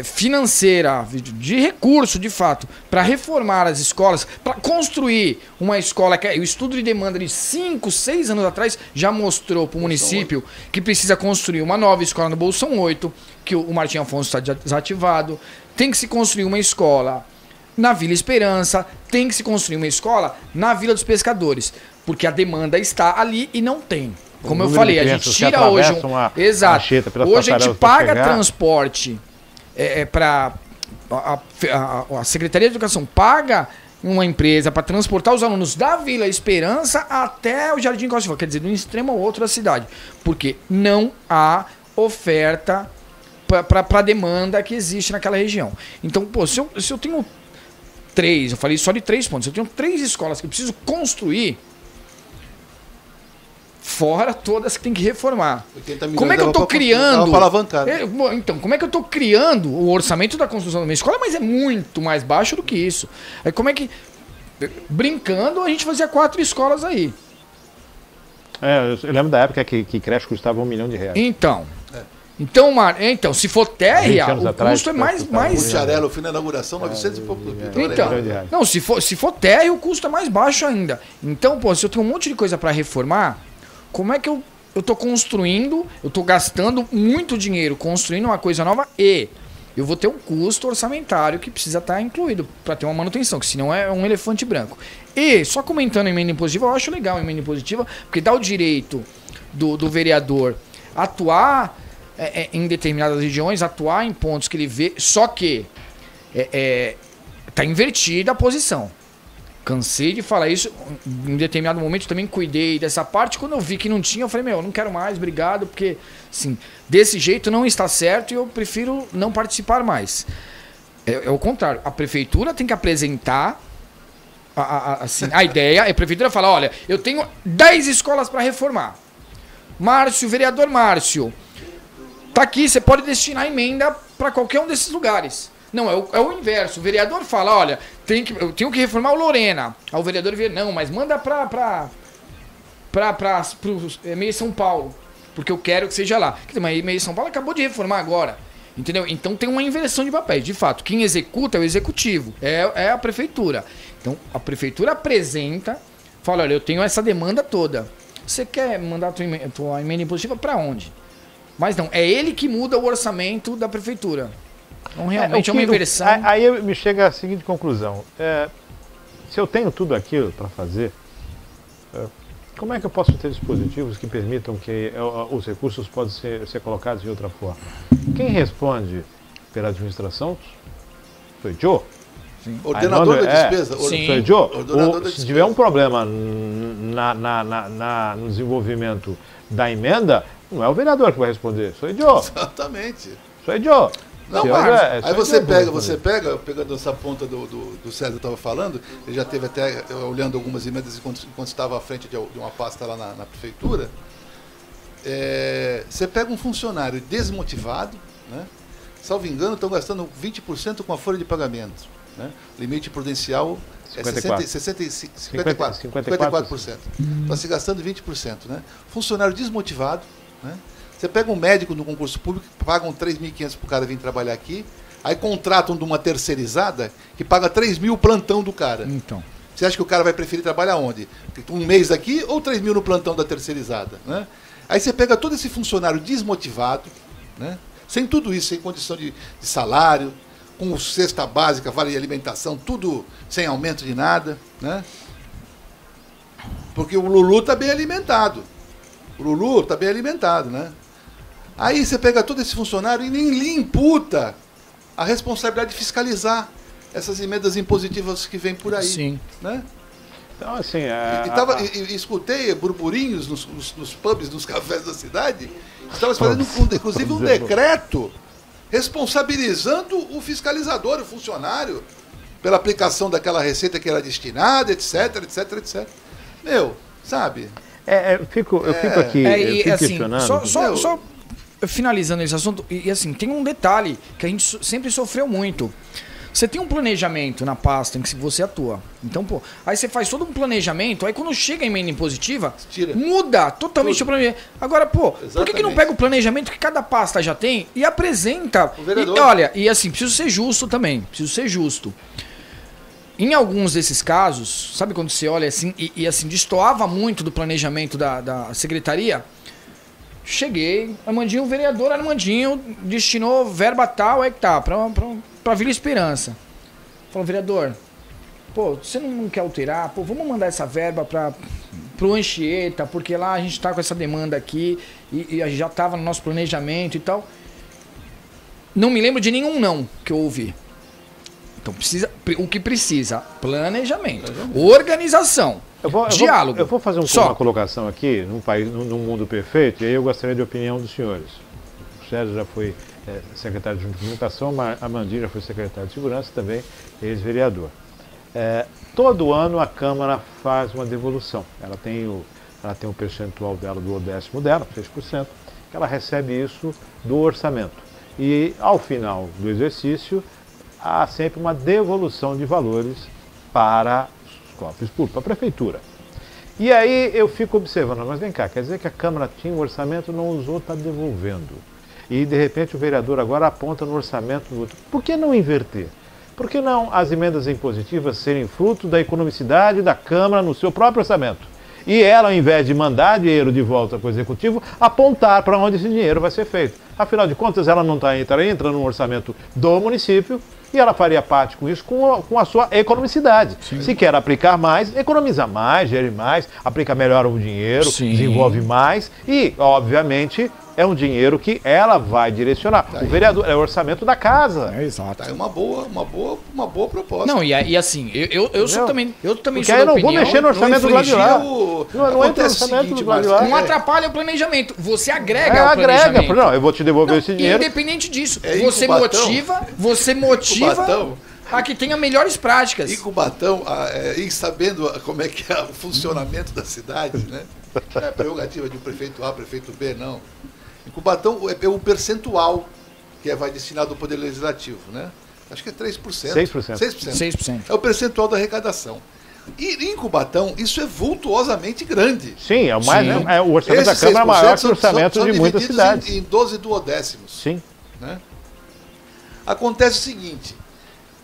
financeira, de recurso, de fato, para reformar as escolas, para construir uma escola, que o estudo de demanda de 5, 6 anos atrás já mostrou para o município que precisa construir uma nova escola no Bolsão 8, que o Martim Afonso está desativado. Tem que se construir uma escola na Vila Esperança, tem que se construir uma escola na Vila dos Pescadores, porque a demanda está ali e não tem. Como eu falei, a gente tira hoje exato. Hoje a gente paga transporte para a Secretaria de Educação paga uma empresa para transportar os alunos da Vila Esperança até o Jardim Costa Silva, quer dizer, de um extremo ao outro da cidade, porque não há oferta para a demanda que existe naquela região. Então, se eu tenho 3, eu falei só de 3 pontos, se eu tenho 3 escolas que eu preciso construir, fora todas que tem que reformar. Como é que eu estou criando... Então, como é que eu estou criando o orçamento da construção da minha escola, mas é muito mais baixo do que isso. Aí como é que... Brincando, a gente fazia 4 escolas aí. Eu lembro da época que creche custava R$1 milhão. Então, se for térrea, o custo é mais... Mussarela, o fim da inauguração, 900 e poucos mil. Não, se for térrea, o custo é mais baixo ainda. Então, se eu tenho um monte de coisa para reformar, como é que eu estou construindo, eu estou gastando muito dinheiro construindo uma coisa nova e eu vou ter um custo orçamentário que precisa estar incluído para ter uma manutenção, que senão é um elefante branco. E, só comentando a emenda impositiva, eu acho legal a emenda impositiva, porque dá o direito do vereador atuar em determinadas regiões, atuar em pontos que ele vê, só que está invertida a posição. Cansei de falar isso, em determinado momento eu também cuidei dessa parte, quando eu vi que não tinha, eu falei, eu não quero mais, obrigado, porque, assim, desse jeito não está certo e eu prefiro não participar mais. É o contrário, a prefeitura tem que apresentar a ideia, a prefeitura fala, olha, eu tenho 10 escolas para reformar. Márcio, vereador Márcio, tá aqui, você pode destinar emenda para qualquer um desses lugares. Não, é o inverso. O vereador fala, olha, eu tenho que reformar o Lorena. Aí o vereador vê, não, mas manda pro meio São Paulo, porque eu quero que seja lá. Mas meio São Paulo acabou de reformar agora, entendeu? Então tem uma inversão de papéis. De fato, quem executa é o executivo, é a prefeitura. Então a prefeitura apresenta, fala, olha, eu tenho essa demanda toda. Você quer mandar a tua emenda impositiva para onde? Mas não, é ele que muda o orçamento da prefeitura. Então, realmente é uma inversão. Aí me chega a seguinte conclusão. Se eu tenho tudo aquilo para fazer, como é que eu posso ter dispositivos que permitam que os recursos possam ser colocados de outra forma? Quem responde pela administração sou eu. Ordenador da despesa. Sou eu. Se tiver um problema no desenvolvimento da emenda, não é o vereador que vai responder, sou eu. Exatamente. Sou eu. Não, aí você pega, pegando essa ponta do César estava falando, ele já teve até olhando algumas emendas enquanto estava à frente de uma pasta lá na prefeitura. Você pega um funcionário desmotivado, né? Salvo engano, estão gastando 20% com a folha de pagamento. Né? Limite prudencial 54%. Está se gastando 20%. Né? Funcionário desmotivado. Né? Você pega um médico no concurso público, pagam 3.500 para o cara vir trabalhar aqui, aí contratam de uma terceirizada que paga 3.000 o plantão do cara. Então. Você acha que o cara vai preferir trabalhar onde? Um mês aqui ou 3.000 no plantão da terceirizada? Né? Aí você pega todo esse funcionário desmotivado, né? Sem tudo isso, sem condição de salário, com cesta básica, vale alimentação, tudo sem aumento de nada, né? Porque o Lulu está bem alimentado. Né? Aí você pega todo esse funcionário e nem lhe imputa a responsabilidade de fiscalizar essas emendas impositivas que vêm por aí. Sim. Né? Então, assim... escutei burburinhos nos pubs, nos cafés da cidade. Estava fazendo, inclusive, um decreto responsabilizando o fiscalizador, o funcionário, pela aplicação daquela receita que era destinada, etc. Meu, sabe? Eu fico aqui questionando. Só finalizando esse assunto, e assim, tem um detalhe que a gente sempre sofreu muito. Você tem um planejamento na pasta em que você atua. Então, aí você faz todo um planejamento, aí quando chega a emenda impositiva, muda totalmente o planejamento. Agora, por que não pega o planejamento que cada pasta já tem e apresenta? E assim, preciso ser justo também, Em alguns desses casos, sabe quando você olha assim, e assim, destoava muito do planejamento da secretaria? Cheguei, Armandinho, o vereador Armandinho destinou verba tal, pra Vila Esperança. Falou, vereador, você não quer alterar? Vamos mandar essa verba pro Anchieta, porque lá a gente tá com essa demanda aqui, e a gente já tava no nosso planejamento e tal. Não me lembro de nenhum não que eu ouvi. Então o que precisa? Planejamento, organização, diálogo. Eu vou fazer uma colocação aqui, num mundo perfeito, e aí eu gostaria de opinião dos senhores. O Sérgio já foi secretário de comunicação, a Mandira foi secretária de segurança, também ex-vereador. Todo ano a Câmara faz uma devolução. Ela tem o percentual dela do décimo dela, 6%, que ela recebe isso do orçamento. E ao final do exercício, há sempre uma devolução de valores para os cofres públicos, para a prefeitura. E aí eu fico observando, mas vem cá, quer dizer que a Câmara tinha um orçamento, não usou, está devolvendo. E de repente o vereador agora aponta no orçamento do outro. Por que não inverter? Por que não as emendas impositivas serem fruto da economicidade da Câmara no seu próprio orçamento? E ela, ao invés de mandar dinheiro de volta para o Executivo, apontar para onde esse dinheiro vai ser feito. Afinal de contas, ela não está entrando no orçamento do município, e ela faria parte com isso, com a sua economicidade. Sim. Se quer aplicar mais, economiza mais, gere mais, aplica melhor o dinheiro, desenvolve mais e, obviamente, é um dinheiro que ela vai direcionar. O vereador é o orçamento da casa. Exato. É uma boa proposta. Não, e assim, eu sou também porque sou aí eu não opinião, vou mexer no orçamento do lado de lá. Não entra no orçamento do lado de lá. Não atrapalha o planejamento. Você agrega o planejamento. Não, eu vou te devolver esse dinheiro. Independente disso. Você motiva a que tenha melhores práticas. E Cubatão, ir sabendo como é que é o funcionamento da cidade, né? Não é prerrogativa de um prefeito A, prefeito B, não. Em Cubatão é o percentual que vai destinado ao Poder Legislativo, né? Acho que é 3%. 6%. É o percentual da arrecadação. E em Cubatão, isso é vultuosamente grande. Sim, o orçamento da Câmara é maior que o orçamento de muitas cidades. Em 12 duodécimos. Sim. Né? Acontece o seguinte,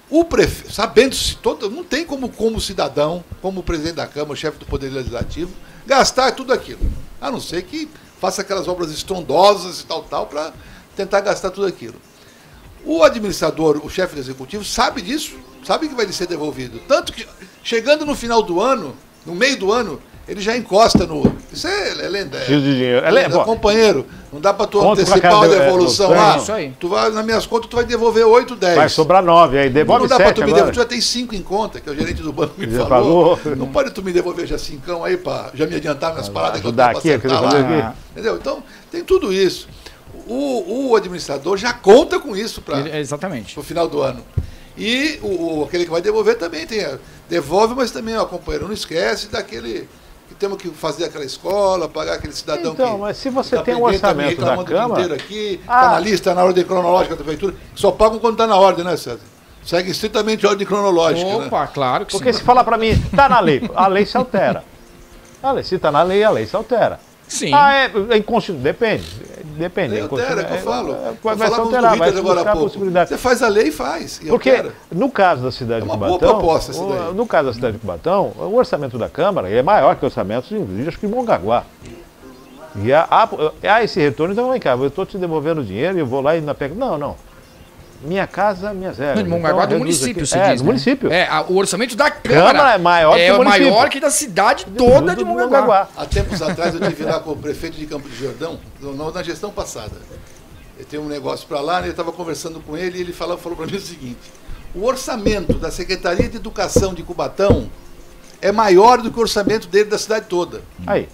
o prefeito, sabendo-se todo, não tem como cidadão, como presidente da Câmara, chefe do Poder Legislativo, gastar tudo aquilo. A não ser que faça aquelas obras estrondosas e tal, para tentar gastar tudo aquilo. O administrador, o chefe do executivo, sabe disso, sabe que vai ser devolvido. Tanto que, chegando no final do ano, no meio do ano, ele já encosta no... Isso é lenda. Tio de dinheiro. Companheiro, não dá para tu Conta com a antecipar a cara do- devolução é, lá. isso aí. Tu vai, nas minhas contas, tu vai devolver 8, 10. Vai sobrar 9, aí devolve Não dá pra 7 tu me agora. devolver, tu já tem 5 em conta, que é o gerente do banco me Já falou. pagou. Não pode tu me devolver já 5 aí pra já me adiantar minhas paradas que eu ajudar tenho aqui, pra aquilo acertar fazer lá. aqui. Entendeu? Então, tem tudo isso. O administrador já conta com isso para Exatamente. o final do ano. E aquele que vai devolver também devolve, mas também, ó, companheiro, não esquece daquele que temos que fazer aquela escola, pagar aquele cidadão Então, que... mas se você tá tem um pendente, tá me orçamento da reclamando o dia Câmara... inteiro aqui, tá na lista, na ordem cronológica da prefeitura, só pagam quando tá na ordem, né, César? Segue estritamente a ordem cronológica, né? Opa, claro que Porque sim. se falar pra mim, tá na lei, a lei se altera. Se tá na lei, a lei se altera. Sim. É inconstitucional. Depende. Lei altera, que eu falo. Vai Eu se falava alterar, do vai Vitor se agora buscar há a pouco. possibilidade. Você faz a lei e faz. E Porque altera. no caso da cidade É de uma boa Cubatão, proposta essa daí. no caso da cidade de Cubatão, o orçamento da Câmara é maior que o orçamento de acho que Mongaguá. E há esse retorno, então vem cá, eu estou te devolvendo dinheiro e eu vou lá e ainda pego. Não. Minha casa, minhas regras. Não, de Mongaguá Então, do reduz município, aqui. você É, diz, do né? município. O orçamento da Câmara É maior que é o município. maior que da cidade toda de Mongaguá. Há tempos atrás eu estive lá com o prefeito de Campo de Jordão, na gestão passada. Eu tenho um negócio para lá, né, eu estava conversando com ele e ele falou para mim o seguinte: o orçamento da Secretaria de Educação de Cubatão é maior do que o orçamento dele da cidade toda. Aí,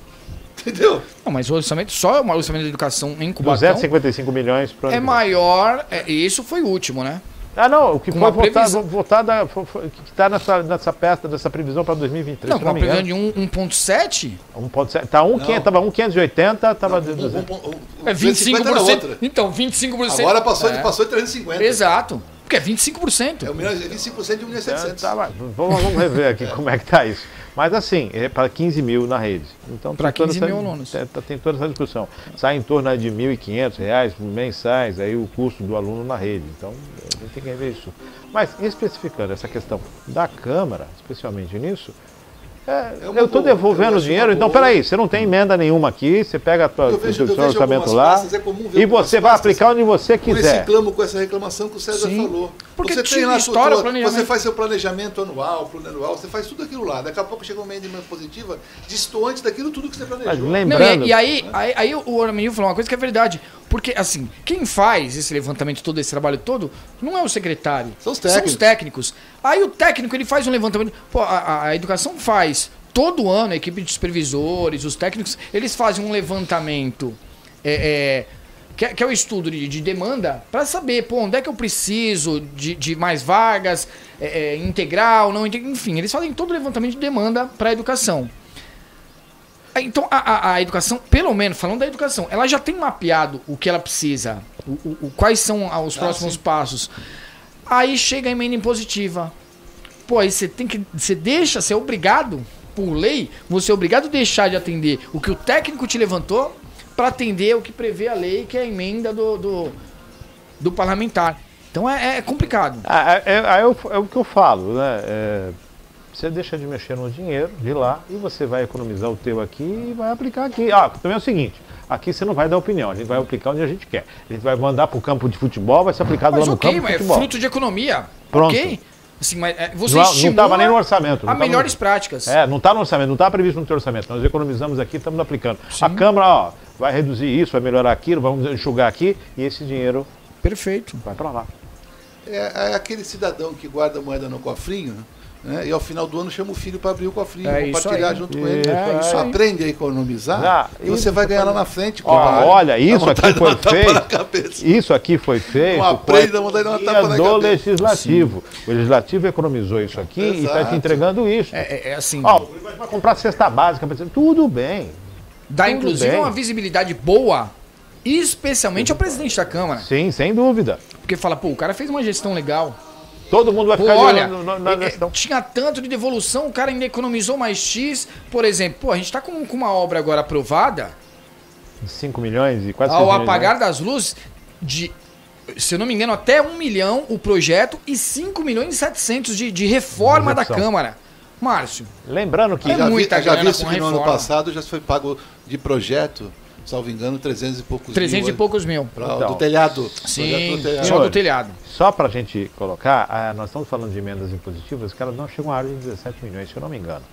Entendeu? Não, mas o orçamento, só o orçamento de educação em Cubatão 255 milhões para é maior. Isso foi o último, né? não, o que Com foi uma previsão. votado, que está nessa peça, dessa previsão para 2023. Não, se com uma me engano. previsão de 1,7. 1,7. Tá 1,500, tava 1,580, tava de 200. É 250 na 25%. outra. Então, 25%. Agora passou É. de 350. Exato. Porque é 25%. É 25% de 1.700. Vamos rever aqui como é que tá isso. Mas assim, é para 15 mil na rede. Então, Pra tem toda 15 essa- mil alunos. Tem toda essa discussão. Sai em torno aí de R$ 1.500 mensais, aí o custo do aluno na rede. Então, a gente tem que rever isso. Mas, especificando essa questão da Câmara, especialmente nisso, uma eu estou boa, devolvendo eu o acho dinheiro, uma então boa. peraí, você não tem emenda nenhuma aqui, você pega Eu vejo o seu orçamento algumas lá pastas, é comum ver e algumas você vai pastas aplicar onde você com quiser. com essa reclamação que o César Sim. falou. Porque você tinha tem lá história, você planejamento. faz seu planejamento anual, plurianual, você faz tudo aquilo lá. Daqui a pouco chega uma emenda positiva distoante daquilo tudo que você Mas planejou. Não, lembrando, e aí o Arminio falou uma coisa que é verdade. Porque, assim, quem faz esse levantamento todo, esse trabalho todo, não é o secretário. São os técnicos. Aí o técnico, ele faz um levantamento. Pô, a educação faz. Todo ano, a equipe de supervisores, os técnicos, eles fazem um levantamento, que é o estudo de demanda, para saber, pô, onde é que eu preciso de mais vagas, integral, não integral, enfim, eles fazem todo o levantamento de demanda para a educação. Então, a educação, pelo menos, falando da educação, ela já tem mapeado o que ela precisa, quais são os próximos passos. Aí chega a emenda impositiva. Pô, aí você é obrigado, por lei, você é obrigado a deixar de atender o que o técnico te levantou para atender o que prevê a lei, que é a emenda do parlamentar. Então é complicado. é o que eu falo, né? Você deixa de mexer no dinheiro de lá e você vai economizar o teu aqui e vai aplicar aqui. Também é o seguinte, aqui você não vai dar opinião, a gente vai aplicar onde a gente quer. A gente vai mandar para o campo de futebol, vai ser aplicado Mas lá no campo de mas é futebol. fruto de economia. Pronto. Ok? Assim, mas você Não estimula estava nem no orçamento. a melhores práticas. Não está no orçamento, não está previsto no teu orçamento. Nós economizamos aqui, estamos aplicando. Sim. A Câmara vai reduzir isso, vai melhorar aquilo, vamos enxugar aqui e esse dinheiro Perfeito. vai para lá. É aquele cidadão que guarda a moeda no cofrinho, né, e ao final do ano chama o filho para abrir o cofrinho, compartilhar aí. junto com ele. Isso aí. Aprende a economizar e você vai ganhar lá na frente. Olha, isso Dá aqui vontade de foi dar tapa na feito. cabeça. Isso aqui foi feito Não aprende, dá vontade de dar uma tapa na do cabeça. Legislativo. O Legislativo economizou isso aqui e está te Exato. entregando isso. Assim, Vai comprar cesta básica, tudo bem. dá tudo inclusive bem. uma visibilidade boa, especialmente ao presidente da Câmara. Sim, sem dúvida. Porque fala, pô, o cara fez uma gestão legal. Todo mundo vai Pô, ficar olha, na gestão. tinha tanto de devolução, o cara ainda economizou mais X. Por exemplo, pô, a gente tá com uma obra agora aprovada, 5 milhões e quase ao 6 milhões, apagar né? das luzes, se eu não me engano, até 1 milhão o projeto e 5 milhões e 700 de reforma da Execução. Câmara. Márcio, Lembrando que É muita já grana vi com que no ano reforma. passado já foi pago de projeto salvo engano, 300 e poucos 300 e mil. poucos mil. Do telhado. Sim, Projeto do telhado. só do telhado. Só para a gente colocar, nós estamos falando de emendas impositivas que elas não chegam à área de 17 milhões, se eu não me engano.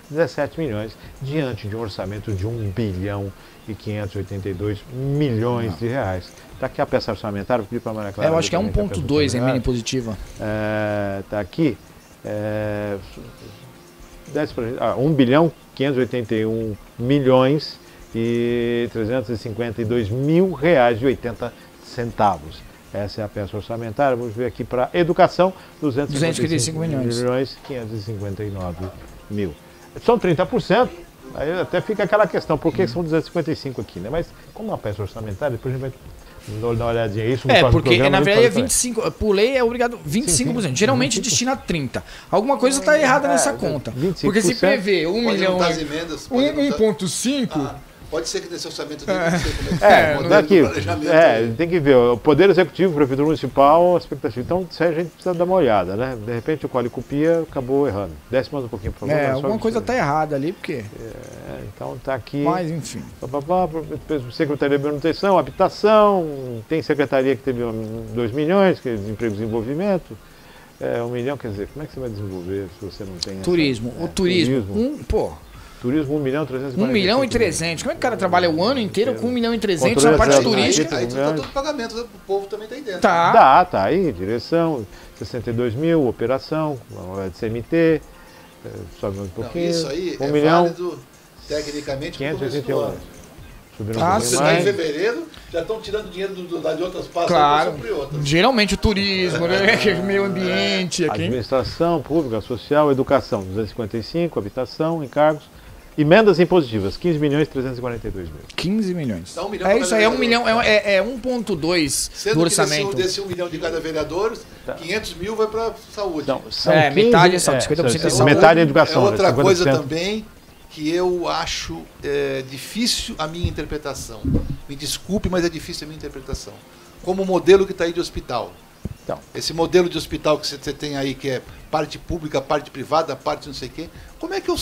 17 milhões diante de um orçamento de 1 bilhão e 582 milhões de reais. Está aqui a peça orçamentária, vou pedir para a Maria Clara. Eu acho que é 1,2 emenda impositiva. Está aqui. 1 bilhão 581 milhões e 352 mil reais e 80 centavos. Essa é a peça orçamentária. Vamos ver aqui para educação, 255 milhões 559 mil. São 30%. Aí até fica aquela questão, por que são 255 aqui, né? Mas como uma peça orçamentária, depois a gente vai dar uma olhadinha. Isso no porque programa, na verdade é 25, por lei é obrigado 25%. Sim. Geralmente 25%. destina 30%. Alguma coisa está errada nessa conta. 25%. Porque se prevê 1 Pode milhão, juntar as emendas, pode juntar. 1,5... Pode ser que nesse orçamento dele, não sei como é que o modelo daqui, do planejamento aí. tem que ver, o Poder Executivo, Prefeitura Municipal, a expectativa. Então, isso aí a gente precisa dar uma olhada, né? De repente o Qualicopia acabou errando. Desce mais um pouquinho, por favor. alguma coisa está errada ali, porque... Então tá aqui. Mas, enfim. Secretaria de Manutenção, Habitação, tem secretaria que teve 2 milhões, que é Desemprego e Desenvolvimento. 1 milhão, quer dizer, como é que você vai desenvolver se você não tem... Turismo. O turismo. Turismo, 1 milhão 340. 1 milhão e 300. Como é que o cara trabalha o ano inteiro com 1 milhão e 300 na parte turística? Aí tá todo pagamento, o povo também tá aí dentro. Tá aí, direção, 62 mil, operação, CMT, sobe um pouquinho. Não, isso aí 1 é milhão, válido tecnicamente no começo do 581. ano. Subindo Você está em fevereiro, já estão tirando dinheiro de outras pastas Claro. para suprir outras. Geralmente o turismo, né? Meio ambiente. Aqui. Administração Pública, Social, Educação, 255, Habitação, Encargos. Emendas impositivas, 15 milhões 342 mil. 15 milhões. Dá 1 milhão É pra isso aí, é 1 cada milhão, vereador. é 1,2 Sendo do orçamento. que desse 1 milhão de cada vereador, 500 mil vai para saúde. Então, são metade é saúde, 50% é saúde. Metade é educação. É outra 50%. coisa também que eu acho difícil a minha interpretação. Me desculpe, mas é difícil a minha interpretação. Como o modelo que está aí de hospital. Então. Esse modelo de hospital que você tem aí, que é parte pública, parte privada, parte não sei o quê. Como é que eu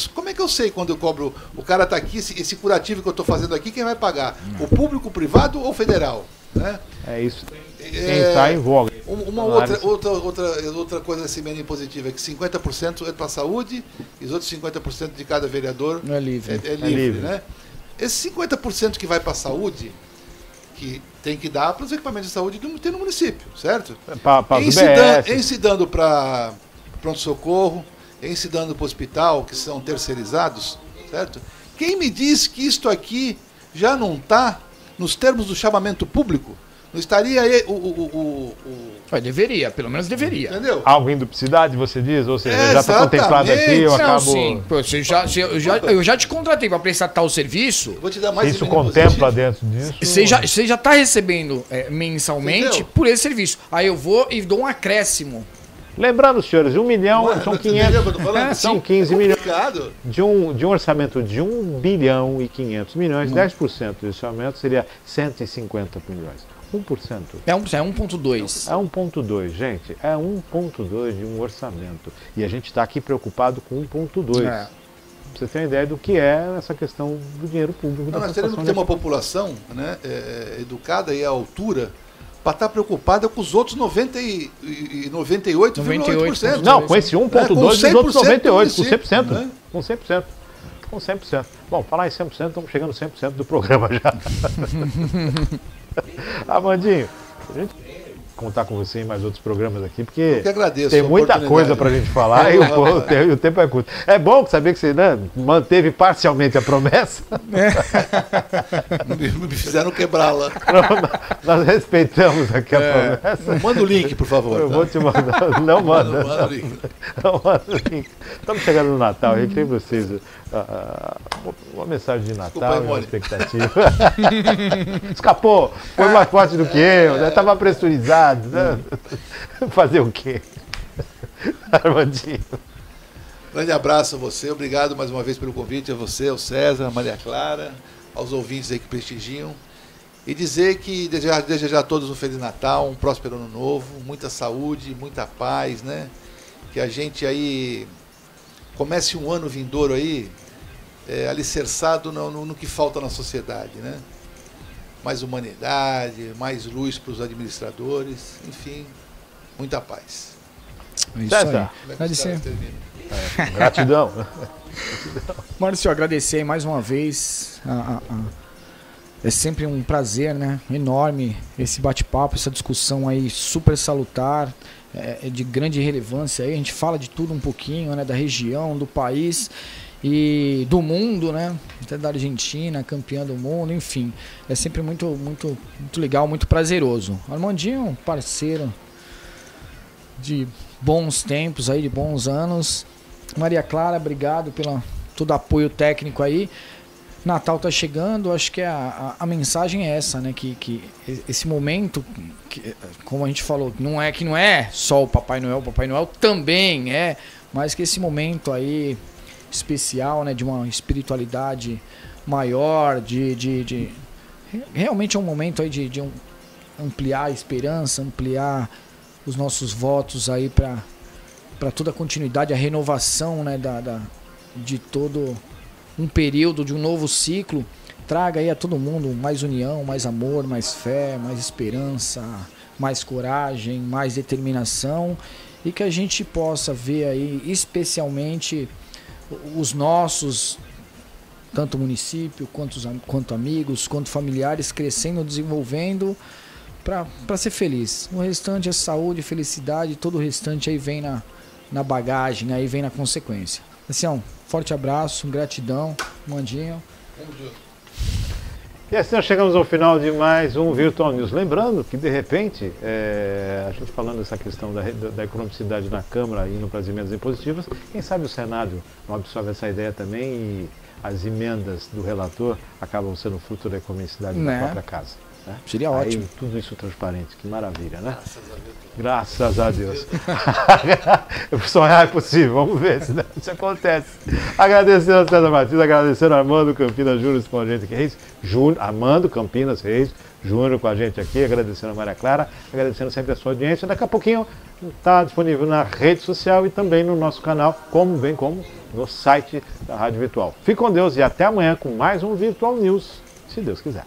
sei quando eu cobro? O cara está aqui, esse curativo que eu estou fazendo aqui, quem vai pagar? O público, o privado ou o federal? Né? É isso. Quem está em voga. Uma outra coisa dessa emenda impositiva é que 50% é para a saúde e os outros 50% de cada vereador Não é livre. é livre, né? Esse 50% que vai para a saúde, que tem que dar para os equipamentos de saúde que tem no município, certo? Em se dando para pronto-socorro, em se dando para o hospital, que são terceirizados, certo? Quem me diz que isto aqui já não está nos termos do chamamento público? Não estaria aí Deveria, pelo menos deveria. Entendeu? Algo em duplicidade, você diz? Ou seja, já está contemplado aqui, eu Não, acabo... sim. Pô, eu já te contratei para prestar tal serviço. Vou te dar mais Isso emenda contempla impositiva. dentro disso? Você já está recebendo mensalmente Entendeu? por esse serviço. Aí eu vou e dou um acréscimo. Lembrando, senhores, 1 milhão Mano, são tu entendeu o que 500... eu tô falando? São 15 milhões. Complicado. De um orçamento de 1 bilhão e 500 milhões, 10% desse aumento seria 150 milhões. 1%. É 1,2. É 1,2, gente. É 1,2 de um orçamento. E a gente está aqui preocupado com 1,2. É. Você tem uma ideia do que é essa questão do dinheiro público. Não, nós teremos que ter uma população, né, educada e à altura para estar preocupada com os outros 98,8%. Não, com esse 1,2 dos outros 98, com 100%. Né? Com 100%. Com 100%. Bom, falar em 100%, estamos chegando a 100% do programa já. Amandinho, a gente contar com você em mais outros programas aqui, porque Eu que agradeço tem a muita coisa oportunidade. pra gente falar e o tempo é curto. É bom saber que você manteve parcialmente a promessa. Me fizeram quebrá-la. Nós respeitamos aqui a promessa. Manda o link, por favor. Eu tá? vou te mandar. Não manda. Manda o link. Não manda o link. Estamos chegando no Natal, eu queria vocês uma mensagem de Natal, Desculpa aí, uma Mônica. expectativa. Escapou, foi mais forte do que eu, estava pressurizado. Né? Fazer o quê? Armandinho. Grande abraço a você, obrigado mais uma vez pelo convite, a você, ao César, a Maria Clara, aos ouvintes aí que prestigiam. E dizer que desejar a todos um Feliz Natal, um próspero Ano Novo, muita saúde, muita paz, né? Que a gente aí comece um ano vindouro aí alicerçado no que falta na sociedade, né? mais humanidade, mais luz para os administradores, enfim, muita paz. É isso César. aí. Agradecer. Gratidão. Maurício, agradecer mais uma vez. É sempre um prazer, né? Enorme esse bate-papo, essa discussão aí super salutar, de grande relevância. Aí a gente fala de tudo um pouquinho, né? Da região, do país e do mundo, né? Até da Argentina, campeã do mundo, enfim. É sempre muito, muito, muito legal, muito prazeroso. Armandinho, um parceiro de bons tempos aí, de bons anos. Maria Clara, obrigado pelo todo apoio técnico aí. Natal tá chegando, acho que a mensagem é essa, né? Que esse momento, como a gente falou, não é só o Papai Noel também é, mas que esse momento aí especial, né? De uma espiritualidade maior, realmente é um momento aí de ampliar a esperança, ampliar os nossos votos aí para toda a continuidade, a renovação, né? De todo um período, de um novo ciclo. Traga aí a todo mundo mais união, mais amor, mais fé, mais esperança, mais coragem, mais determinação, e que a gente possa ver aí especialmente os nossos, tanto município, quanto amigos, quanto familiares, crescendo, desenvolvendo, para ser feliz. O restante é saúde, felicidade, todo o restante aí vem na bagagem, aí vem na consequência. Assim, forte abraço, gratidão, Mandinho. E assim nós chegamos ao final de mais um Virtual News. Lembrando que, de repente, a gente falando dessa questão da economicidade na Câmara e no para as emendas impositivas, quem sabe o Senado não absorve essa ideia também e as emendas do relator acabam sendo fruto da economicidade da própria casa. Né? Seria ótimo. Aí, tudo isso transparente, que maravilha, né? Graças a Deus. Sonhar é possível, vamos ver se isso acontece. Agradecendo a César Martins, agradecendo a Armando Campinas Júnior com a gente aqui, Armando Campinas Reis Júnior com a gente aqui, agradecendo a Maria Clara, agradecendo sempre a sua audiência. Daqui a pouquinho está disponível na rede social e também no nosso canal, como no site da Rádio Virtual. Fique com Deus e até amanhã com mais um Virtual News, se Deus quiser.